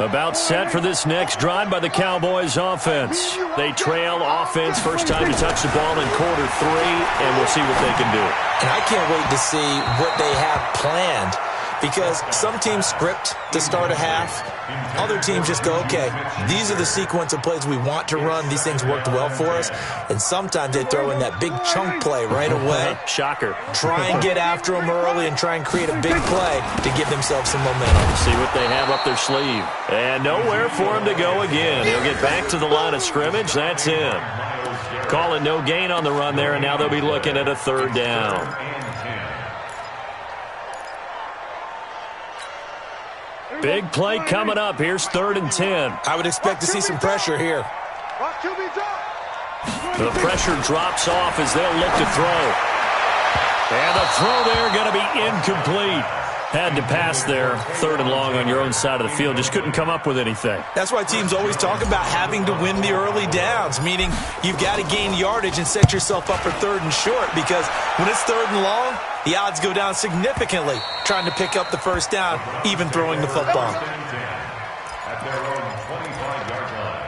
About set for this next drive by the Cowboys offense. They trail offense, first time to touch the ball in quarter 3, and we'll see what they can do. And I can't wait to see what they have planned because some teams script to start a half. Other teams just go, okay, these are the sequence of plays we want to run. These things worked well for us. And sometimes they throw in that big chunk play right away. Shocker. Try and get after them early and try and create a big play to give themselves some momentum. See what they have up their sleeve. And nowhere for him to go again. He'll get back to the line of scrimmage. That's him. Call it no gain on the run there, and now they'll be looking at a 3rd down. Big play coming up. Here's 3rd and 10. I would expect to see some pressure here. The pressure drops off as they'll look to throw. And the throw there going to be incomplete. Had to pass there, 3rd and long on your own side of the field. Just couldn't come up with anything. That's why teams always talk about having to win the early downs, meaning you've got to gain yardage and set yourself up for 3rd and short because when it's 3rd and long, the odds go down significantly trying to pick up the first down, even throwing the football. At their own 25-yard line.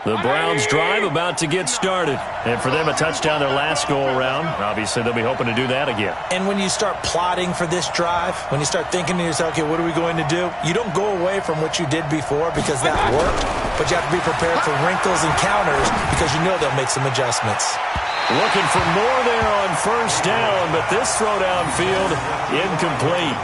The Browns drive about to get started. And for them, a touchdown their last go-around. Obviously, they'll be hoping to do that again. And when you start plotting for this drive, when you start thinking to yourself, okay, what are we going to do? You don't go away from what you did before because that worked, but you have to be prepared for wrinkles and counters because you know they'll make some adjustments. Looking for more there on 1st down, but this throw downfield, incomplete.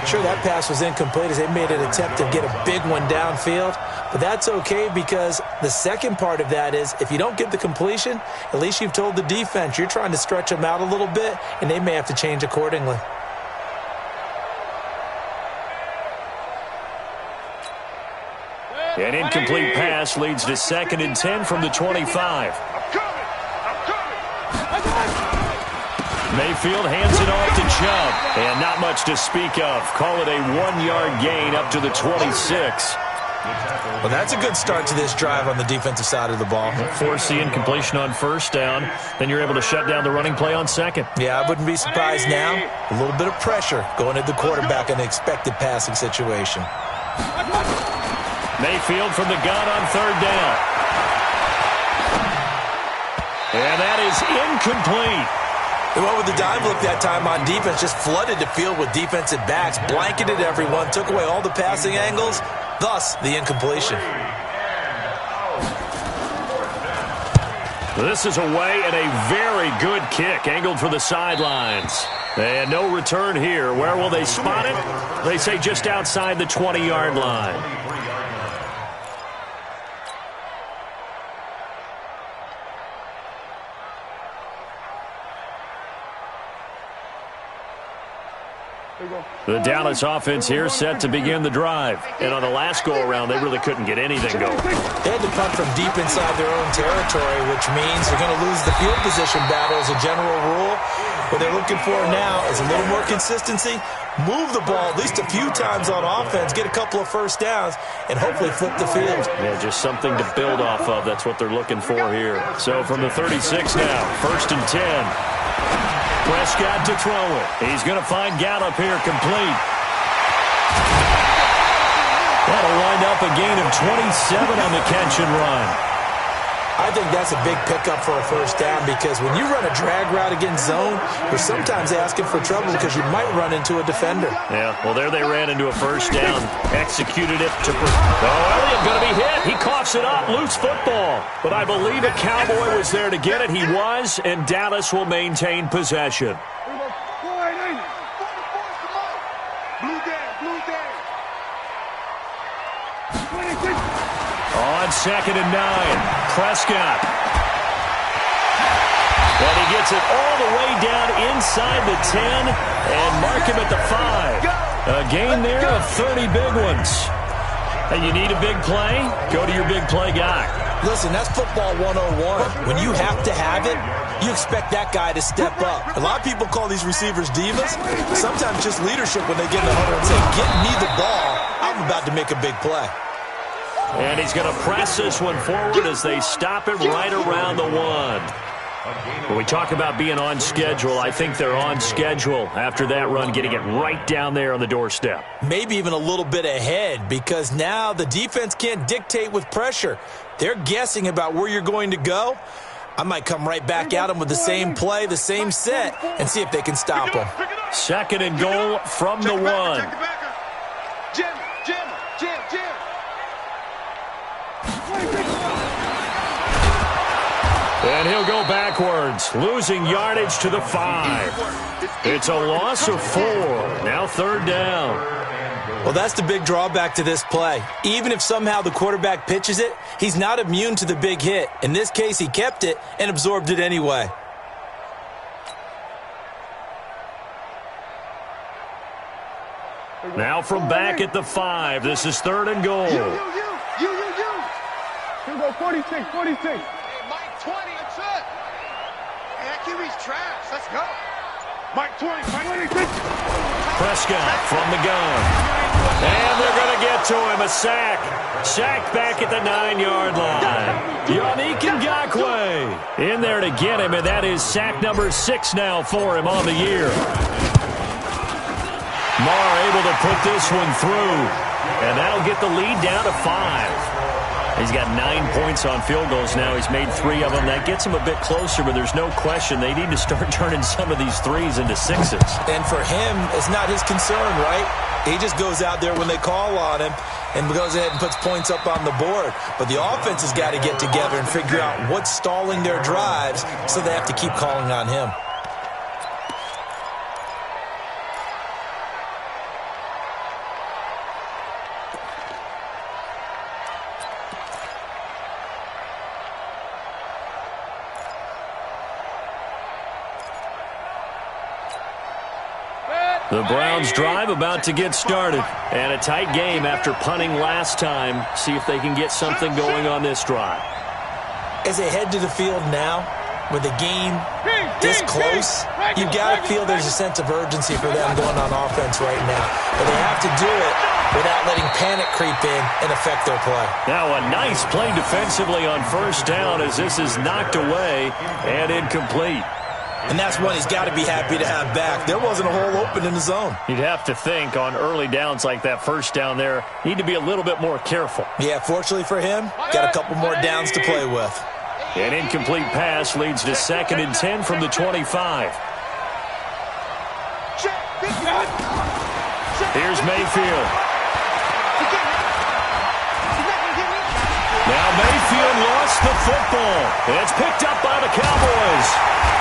Sure, that pass was incomplete as they made an attempt to get a big one downfield. But that's okay because the second part of that is if you don't get the completion, at least you've told the defense you're trying to stretch them out a little bit, and they may have to change accordingly. An incomplete pass leads to 2nd and 10 from the 25. Mayfield hands it off to Chubb, and not much to speak of. Call it a 1-yard gain up to the 26. Well, that's a good start to this drive on the defensive side of the ball. Force the incompletion on 1st down, then you're able to shut down the running play on 2nd. Yeah, I wouldn't be surprised now. A little bit of pressure going at the quarterback in an expected passing situation. Mayfield from the gun on 3rd down. And that is incomplete. They went with the dime look that time on defense, just flooded the field with defensive backs, blanketed everyone, took away all the passing angles, thus the incompletion. This is away and a very good kick, angled for the sidelines. And no return here. Where will they spot it? They say just outside the 20-yard line. The Dallas offense here set to begin the drive. And on the last go-around, they really couldn't get anything going. They had to punt from deep inside their own territory, which means they're going to lose the field position battle as a general rule. What they're looking for now is a little more consistency, move the ball at least a few times on offense, get a couple of first downs, and hopefully flip the field. Yeah, just something to build off of. That's what they're looking for here. So from the 36 now, 1st and 10. Prescott to throw it. He's going to find Gallup here complete. That'll wind up a gain of 27 on the catch and run. I think that's a big pickup for a first down because when you run a drag route against zone, you're sometimes asking for trouble because you might run into a defender. Yeah, well, there they ran into a first down. Executed it to... Elliott going to be hit. He coughs it up. Loose football. But I believe a Cowboy was there to get it. He was, and Dallas will maintain possession. On 2nd and 9, Prescott. And he gets it all the way down inside the 10 and mark him at the 5. A gain there of 30 big ones. And you need a big play? Go to your big play guy. Listen, that's football 101. When you have to have it, you expect that guy to step up. A lot of people call these receivers divas. Sometimes just leadership when they get in the huddle and say, get me the ball. I'm about to make a big play. And he's going to press this one forward as they stop it right around the 1. When we talk about being on schedule, I think they're on schedule after that run, getting it right down there on the doorstep. Maybe even a little bit ahead because now the defense can't dictate with pressure. They're guessing about where you're going to go. I might come right back at them with the same play, the same set, and see if they can stop them. 2nd and goal from the 1. And he'll go backwards, losing yardage to the 5. It's a loss of 4. Now 3rd down. Well, that's the big drawback to this play. Even if somehow the quarterback pitches it, he's not immune to the big hit. In this case, he kept it and absorbed it anyway. Now from back at the 5. This is 3rd and goal. Here we go, 46. Hey, Mike 20, that's it. Hey, that QB's trash. Let's go. Mike 20, Mike 26. Prescott from the gun. And they're going to get to him. A sack. Sacked back at the 9-yard line. Yannick Ngakoue in there to get him, and that is sack number 6 now for him on the year. Marr able to put this one through, and that'll get the lead down to 5. He's got 9 points on field goals now. He's made 3 of them. That gets him a bit closer, but there's no question they need to start turning some of these 3s into 6s. And for him, it's not his concern, right? He just goes out there when they call on him and goes ahead and puts points up on the board. But the offense has got to get together and figure out what's stalling their drives, so they have to keep calling on him. The Browns drive about to get started. And a tight game after punting last time. See if they can get something going on this drive. As they head to the field now, with the game this close, you've got to feel there's a sense of urgency for them going on offense right now. But they have to do it without letting panic creep in and affect their play. Now a nice play defensively on 1st down as this is knocked away and incomplete. And that's one he's got to be happy to have back. There wasn't a hole open in the zone. You'd have to think on early downs like that 1st down there, need to be a little bit more careful. Yeah, fortunately for him, got a couple more downs to play with. An incomplete pass leads to 2nd and 10 from the 25. Here's Mayfield. Now Mayfield lost the football. It's picked up by the Cowboys.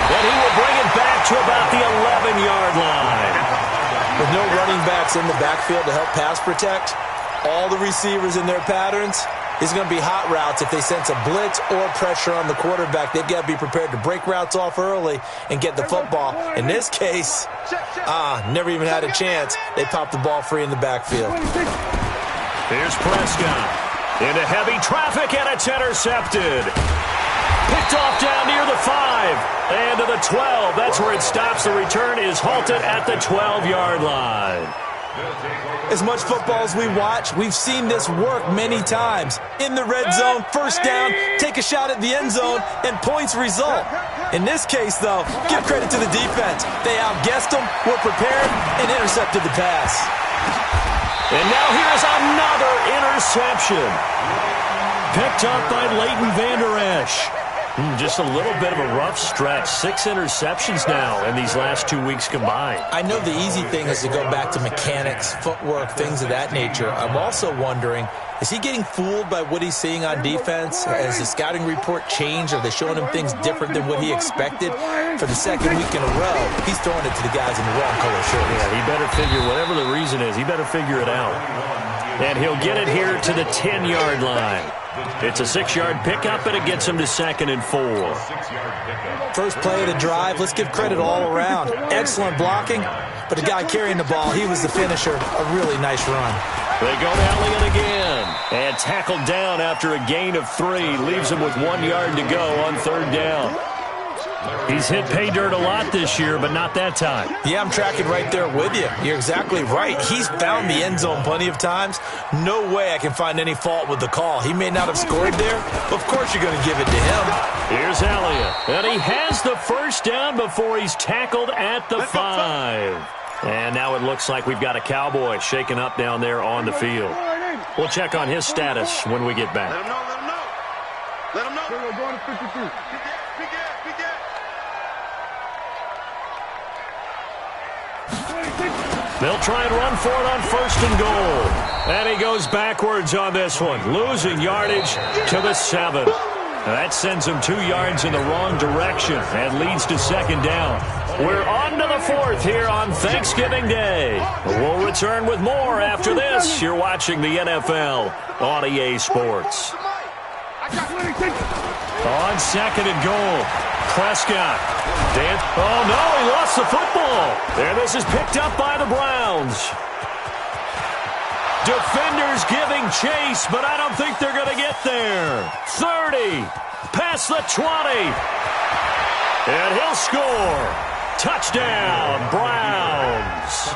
And he will bring it back to about the 11-yard line. With no running backs in the backfield to help pass protect, all the receivers in their patterns, it's going to be hot routes. If they sense a blitz or pressure on the quarterback, they've got to be prepared to break routes off early and get the football. In this case, never even had a chance. They popped the ball free in the backfield. Here's Prescott. Into heavy traffic, and it's intercepted. Picked off down near the 5. And to the 12. That's where it stops. The return is halted at the 12-yard line. As much football as we watch, we've seen this work many times. In the red zone, first down, take a shot at the end zone, and points result. In this case, though, give credit to the defense. They outguessed them, were prepared, and intercepted the pass. And now here's another interception. Picked up by Leighton Vander Esch. Just a little bit of a rough stretch. 6 interceptions now in these last 2 weeks combined. I know the easy thing is to go back to mechanics, footwork, things of that nature. I'm also wondering, is he getting fooled by what he's seeing on defense? Has the scouting report changed? Are they showing him things different than what he expected? For the second week in a row, he's throwing it to the guys in the wrong color shirts. Yeah, he better figure, whatever the reason is, he better figure it out. And he'll get it here to the 10-yard line. It's a 6-yard pickup, and it gets him to 2nd and 4. First play of the drive, let's give credit all around. Excellent blocking, but the guy carrying the ball, he was the finisher. A really nice run. They go to Elliott again. And tackled down after a gain of 3. Leaves him with 1 yard to go on 3rd down. He's hit pay dirt a lot this year, but not that time. Yeah, I'm tracking right there with you. You're exactly right. He's found the end zone plenty of times. No way I can find any fault with the call. He may not have scored there. Of course you're going to give it to him. Here's Elliott. And he has the first down before he's tackled at the 5. And now it looks like we've got a Cowboy shaken up down there on the field. We'll check on his status when we get back. Let him know, let him know. Let him know. We're going to 53. They'll try and run for it on 1st and goal. And he goes backwards on this one, losing yardage to the 7. That sends him 2 yards in the wrong direction and leads to 2nd down. We're on to the 4th here on Thanksgiving Day. We'll return with more after this. You're watching the NFL on EA Sports. On 2nd and goal, Prescott. Oh, no, he lost the football. There, this is picked up by the Browns. Defenders giving chase, but I don't think they're going to get there. 30, past the 20. And he'll score. Touchdown, Browns.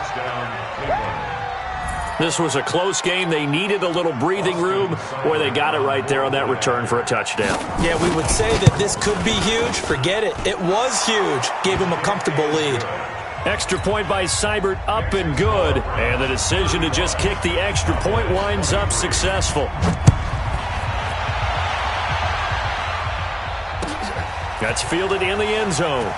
This was a close game. They needed a little breathing room. Boy, they got it right there on that return for a touchdown. Yeah, we would say that this could be huge. Forget it. It was huge. Gave him a comfortable lead. Extra point by Seibert, up and good. And the decision to just kick the extra point winds up successful. That's fielded in the end zone.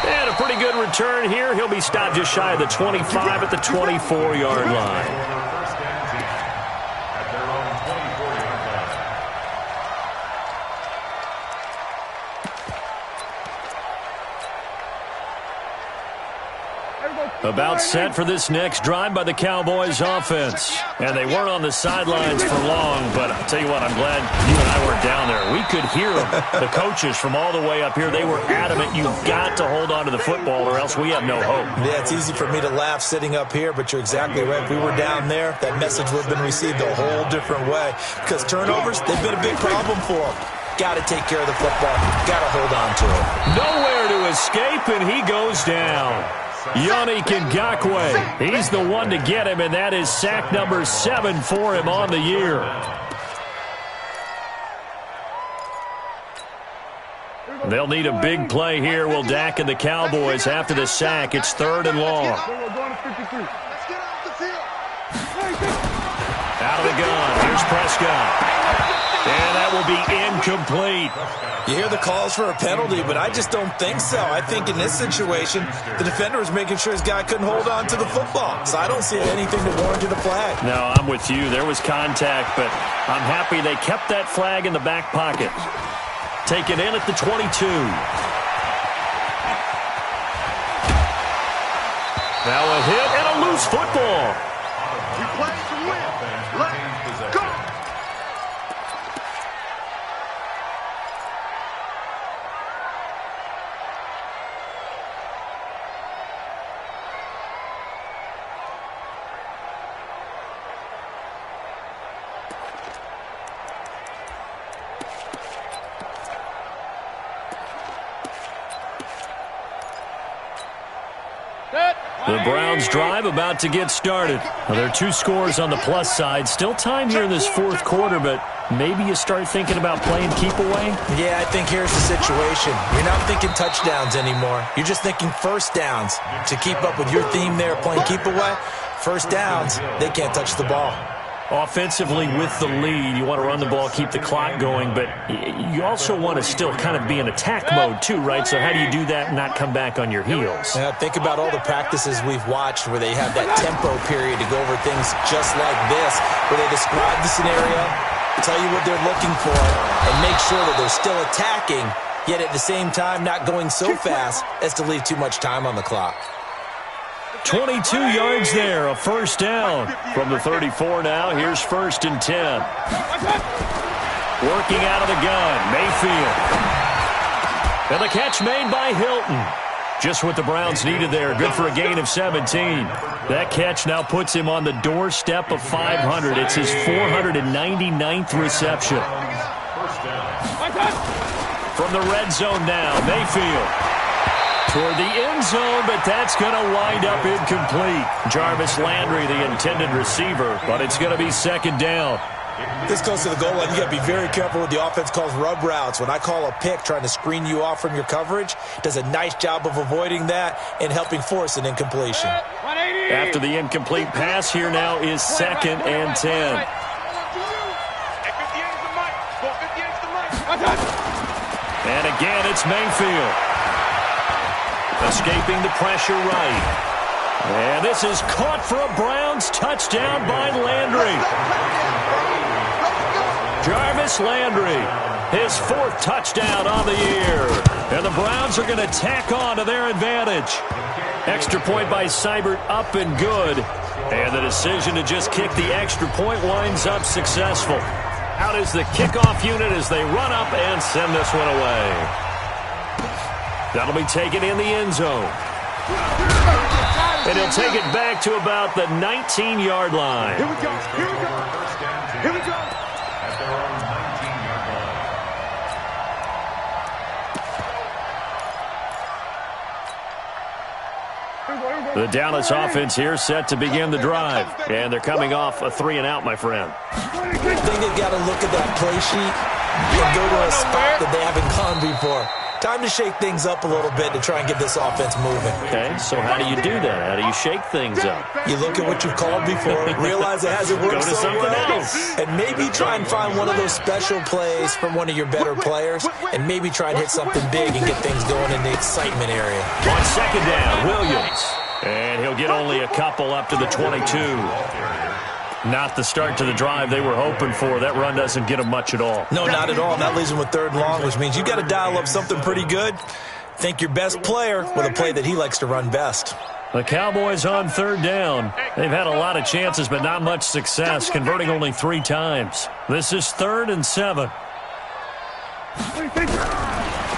And a pretty good return here. He'll be stopped just shy of the 25 at the 24-yard line. About set for this next drive by the Cowboys offense. And they weren't on the sidelines for long, but I'll tell you what, I'm glad you and I weren't down there. We could hear them, the coaches from all the way up here. They were adamant, you've got to hold on to the football or else we have no hope. Yeah, it's easy for me to laugh sitting up here, but you're exactly right. If we were down there, that message would have been received a whole different way. Because turnovers, they've been a big problem for them. Got to take care of the football. Got to hold on to it. Nowhere to escape, and he goes down. Yannick Ngakoue, he's the one to get him, and that is sack number 7 for him on the year. They'll need a big play here. Will Dak and the Cowboys after the sack. It's 3rd and long. Out of the gun. Here's Prescott. And that will be incomplete. You hear the calls for a penalty, but I just don't think so. I think in this situation, the defender was making sure his guy couldn't hold on to the football. So I don't see anything that warranted a flag. No, I'm with you. There was contact, but I'm happy they kept that flag in the back pocket. Taken in at the 22. Now a hit and a loose football. We play to win. Let's go. The Browns drive about to get started. Well, there are 2 scores on the plus side. Still time here in this fourth quarter, but maybe you start thinking about playing keep away? Yeah, I think here's the situation. You're not thinking touchdowns anymore. You're just thinking first downs. To keep up with your theme there, playing keep away, first downs, they can't touch the ball. Offensively with the lead, you want to run the ball, keep the clock going, but you also want to still kind of be in attack mode too, right? So how do you do that and not come back on your heels? Yeah, think about all the practices we've watched where they have that tempo period to go over things just like this, where they describe the scenario, tell you what they're looking for, and make sure that they're still attacking, yet at the same time not going so fast as to leave too much time on the clock. 22 yards there, a first down. From the 34 now, here's 1st and 10. Working out of the gun, Mayfield. And the catch made by Hilton. Just what the Browns needed there, good for a gain of 17. That catch now puts him on the doorstep of 500. It's his 499th reception. From the red zone now, Mayfield. Toward the end zone, but that's going to wind up incomplete. Jarvis Landry, the intended receiver, but it's going to be 2nd down. This goes to the goal line. You got to be very careful what the offense calls rub routes. When I call a pick trying to screen you off from your coverage, does a nice job of avoiding that and helping force an incompletion. After the incomplete pass, here now is 2nd and 10. And again, it's Mayfield. Escaping the pressure right. And this is caught for a Browns touchdown by Landry. Jarvis Landry, his 4th touchdown on the year. And the Browns are going to tack on to their advantage. Extra point by Seibert, up and good. And the decision to just kick the extra point winds up successful. Out is the kickoff unit as they run up and send this one away. That'll be taken in the end zone. And he'll take it back to about the 19-yard line. Here we go. Here we go. Here we go. At their own 19-yard line. The Dallas offense here set to begin the drive. And they're coming off a 3-and-out, my friend. I think they've got to look at that play sheet and go to a spot that they haven't gone before. Time to shake things up a little bit to try and get this offense moving. Okay, so how do you do that? How do you shake things up? You look at what you've called before, realize it hasn't worked so well, and maybe try and find one of those special plays from one of your better players, and maybe try and hit something big and get things going in the excitement area. On 2nd down, Williams. And he'll get only a couple up to the 22. Not the start to the drive they were hoping for. That run doesn't get them much at all. No, not at all. And that leaves them with 3rd and long, which means you got to dial up something pretty good. Think your best player with a play that he likes to run best. The Cowboys on 3rd down. They've had a lot of chances, but not much success, converting only 3 times. This is 3rd and 7.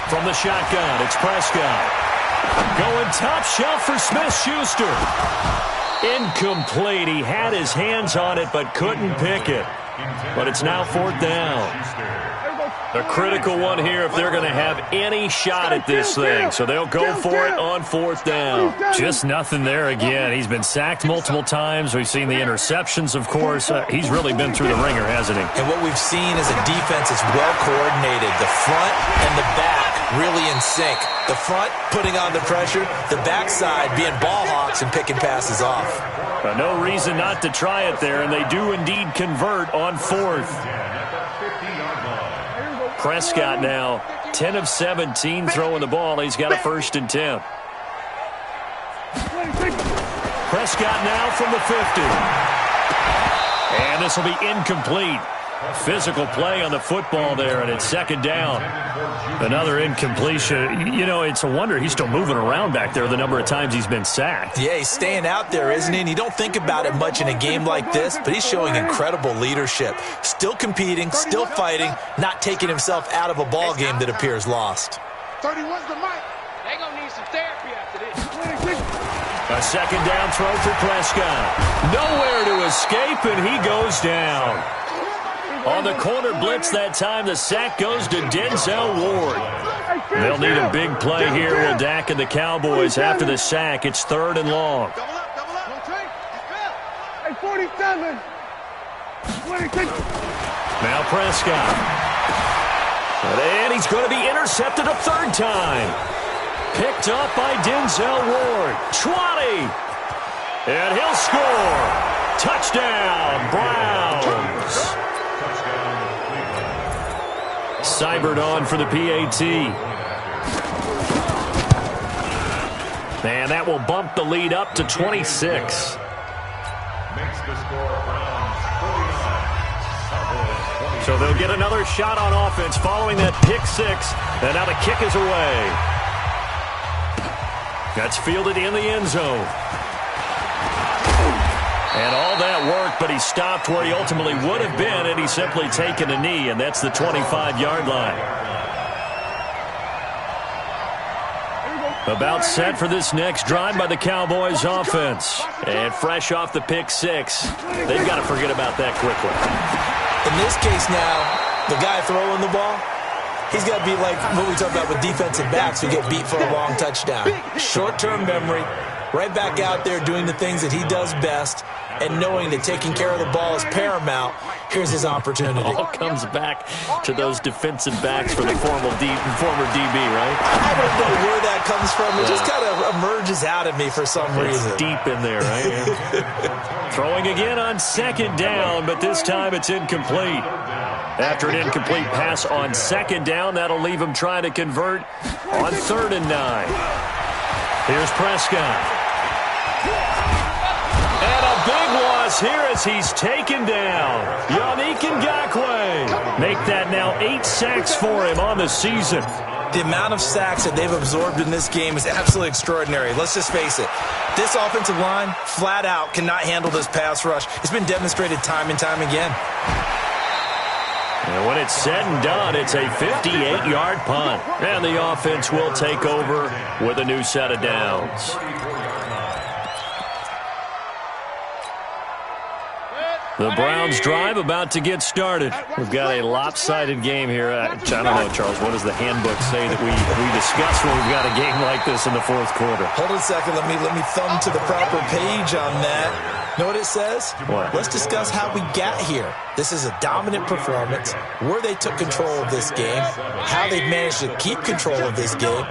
From the shotgun, it's Prescott. Going top shelf for Smith-Schuster. Incomplete. He had his hands on it but couldn't pick it. But it's now 4th down. A critical one here if they're going to have any shot at this thing. So they'll go for it on 4th down. Just nothing there again. He's been sacked multiple times. We've seen the interceptions, of course. He's really been through the ringer, hasn't he? And what we've seen is a defense that's well coordinated. The front and the back really in sync. The front putting on the pressure, the backside being ball hawks and picking passes off. No reason not to try it there, and they do indeed convert on fourth. Prescott now 10 of 17 throwing the ball. He's got a 1st and 10. Prescott now from the 50. And this will be incomplete. Physical play on the football there, and it's 2nd down. Another incompletion. You know, it's a wonder he's still moving around back there the number of times he's been sacked. Yeah, he's staying out there, isn't he? And you don't think about it much in a game like this, but he's showing incredible leadership. Still competing, still fighting, not taking himself out of a ball game that appears lost. 31's the mic. They gonna need some therapy after this. A 2nd down throw for Prescott. Nowhere to escape, and he goes down. On the corner blitz that time, the sack goes to Denzel Ward. They'll need a big play here with Dak and the Cowboys after the sack. It's 3rd and long. Hey, 47. 26. Now Prescott. And he's going to be intercepted a 3rd time. Picked up by Denzel Ward. 20. And he'll score. Touchdown, Browns. Seibert on for the PAT. And that will bump the lead up to 26. Makes the score Browns 49. So they'll get another shot on offense following that pick 6. And now the kick is away. That's fielded in the end zone. And all that work, but he stopped where he ultimately would have been, and he's simply taken a knee, and that's the 25-yard line. About set for this next drive by the Cowboys offense. And fresh off the pick 6, they've got to forget about that quickly. In this case now, the guy throwing the ball, he's got to be like what we talk about with defensive backs who get beat for a long touchdown. Short-term memory, right back out there doing the things that he does best, and knowing that taking care of the ball is paramount. Here's his opportunity. All comes back to those defensive backs for the former DB, right? I don't know where that comes from. It just kind of emerges out of me for some reason. It's deep in there, right? Throwing again on 2nd down, but this time it's incomplete. After an incomplete pass on 2nd down, that'll leave him trying to convert on 3rd and 9. Here's Prescott. And a big loss here as he's taken down. Yannick Ngakoue. Make that now 8 sacks for him on the season. The amount of sacks that they've absorbed in this game is absolutely extraordinary. Let's just face it. This offensive line, flat out, cannot handle this pass rush. It's been demonstrated time and time again. And when it's said and done, it's a 58-yard punt. And the offense will take over with a new set of downs. The Browns drive about to get started. We've got a lopsided game here. I don't know, Charles, what does the handbook say that we discuss when we've got a game like this in the 4th quarter? Hold on a second. Let me thumb to the proper page on that. Know what it says? What? Let's discuss how we got here. This is a dominant performance, where they took control of this game, how they've managed to keep control of this game,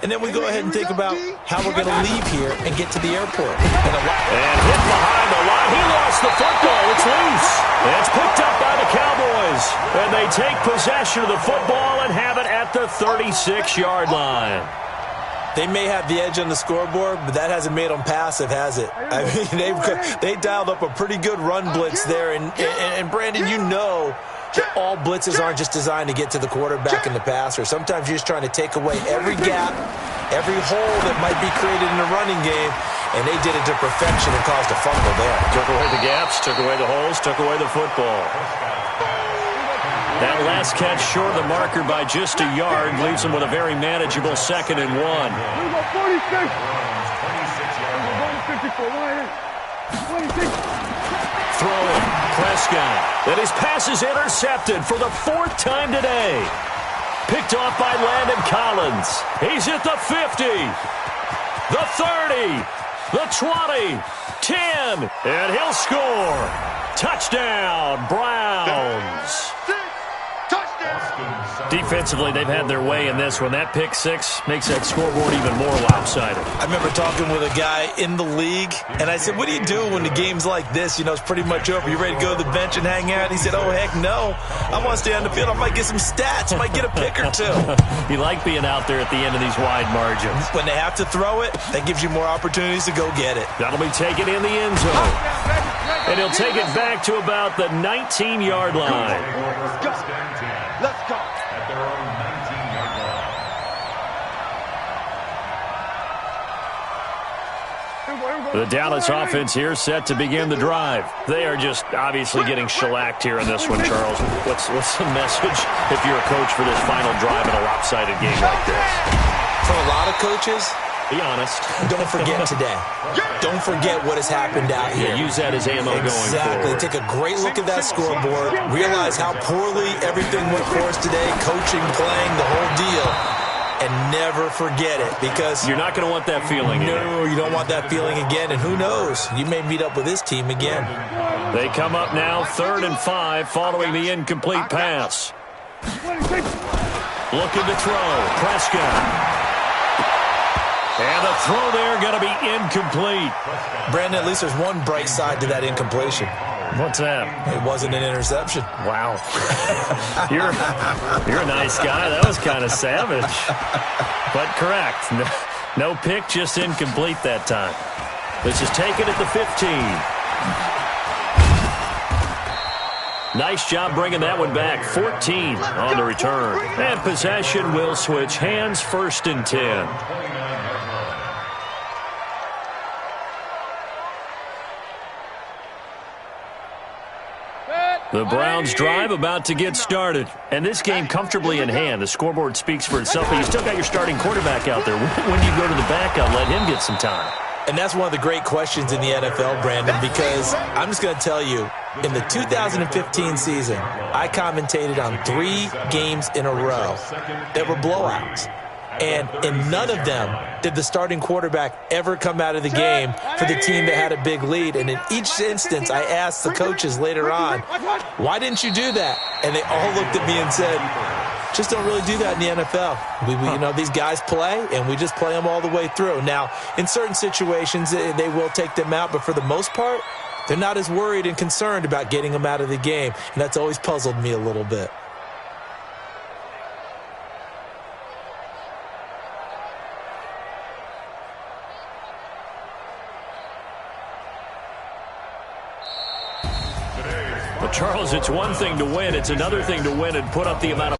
and then we go ahead and think about how we're going to leave here and get to the airport. And hit behind the line. He lost the football. It's loose. And it's picked up by the Cowboys. And they take possession of the football and have it at the 36-yard line. They may have the edge on the scoreboard, but that hasn't made them passive, has it? I mean, they dialed up a pretty good run blitz there. And Brandon, you know that all blitzes aren't just designed to get to the quarterback and the passer. Sometimes you're just trying to take away every gap, every hole that might be created in the running game, and they did it to perfection and caused a fumble there. Took away the gaps, took away the holes, took away the football. That last catch short of the marker by just a yard leaves him with a very manageable 2nd and 1. 46. Throwing, Prescott. And his pass is intercepted for the 4th time today. Picked off by Landon Collins. He's at the 50, the 30, the 20, 10, and he'll score. Touchdown, Browns. Touchdown. Defensively, they've had their way in this one. That pick six makes that scoreboard even more lopsided. I remember talking with a guy in the league, and I said, what do you do when the game's like this? You know, it's pretty much over. You ready to go to the bench and hang out? He said, oh, heck no. I want to stay on the field. I might get some stats. I might get a pick or two. You like being out there at the end of these wide margins. When they have to throw it, that gives you more opportunities to go get it. That'll be taken in the end zone. And he'll take it back to about the 19-yard line. Let's go. At their own 19-yard line. The Dallas offense here set to begin the drive. They are just obviously getting shellacked here in this one, Charles. What's the message if you're a coach for this final drive in a lopsided game like this? For a lot of coaches, be honest. Don't forget today. Don't forget what has happened out here. Yeah, use that as ammo going forward. Exactly. Take a great look at that scoreboard. Realize how poorly everything went for us today. Coaching, playing, the whole deal. And never forget it, because you're not going to want that feeling again. No, you don't want that feeling again. And who knows? You may meet up with this team again. They come up now 3rd and 5 following the incomplete pass. Looking to throw. Prescott. And the throw there going to be incomplete. Brandon, at least there's one bright side to that incompletion. What's that? It wasn't an interception. Wow. You're a nice guy. That was kind of savage. But correct. No pick, just incomplete that time. This is taken at the 15. Nice job bringing that one back. 14 on the return. And possession will switch hands, 1st and 10. The Browns drive about to get started. And this game comfortably in hand. The scoreboard speaks for itself, but you still got your starting quarterback out there. When do you go to the backup, let him get some time? And that's one of the great questions in the NFL, Brandon, because I'm just going to tell you, in the 2015 season, I commentated on 3 games in a row that were blowouts. And in none of them did the starting quarterback ever come out of the game for the team that had a big lead. And in each instance, I asked the coaches later on, why didn't you do that? And they all looked at me and said, just don't really do that in the NFL. You know, these guys play, and we just play them all the way through. Now, in certain situations, they will take them out, but for the most part, they're not as worried and concerned about getting them out of the game. And that's always puzzled me a little bit. But Charles, it's one thing to win. It's another thing to win and put up the amount of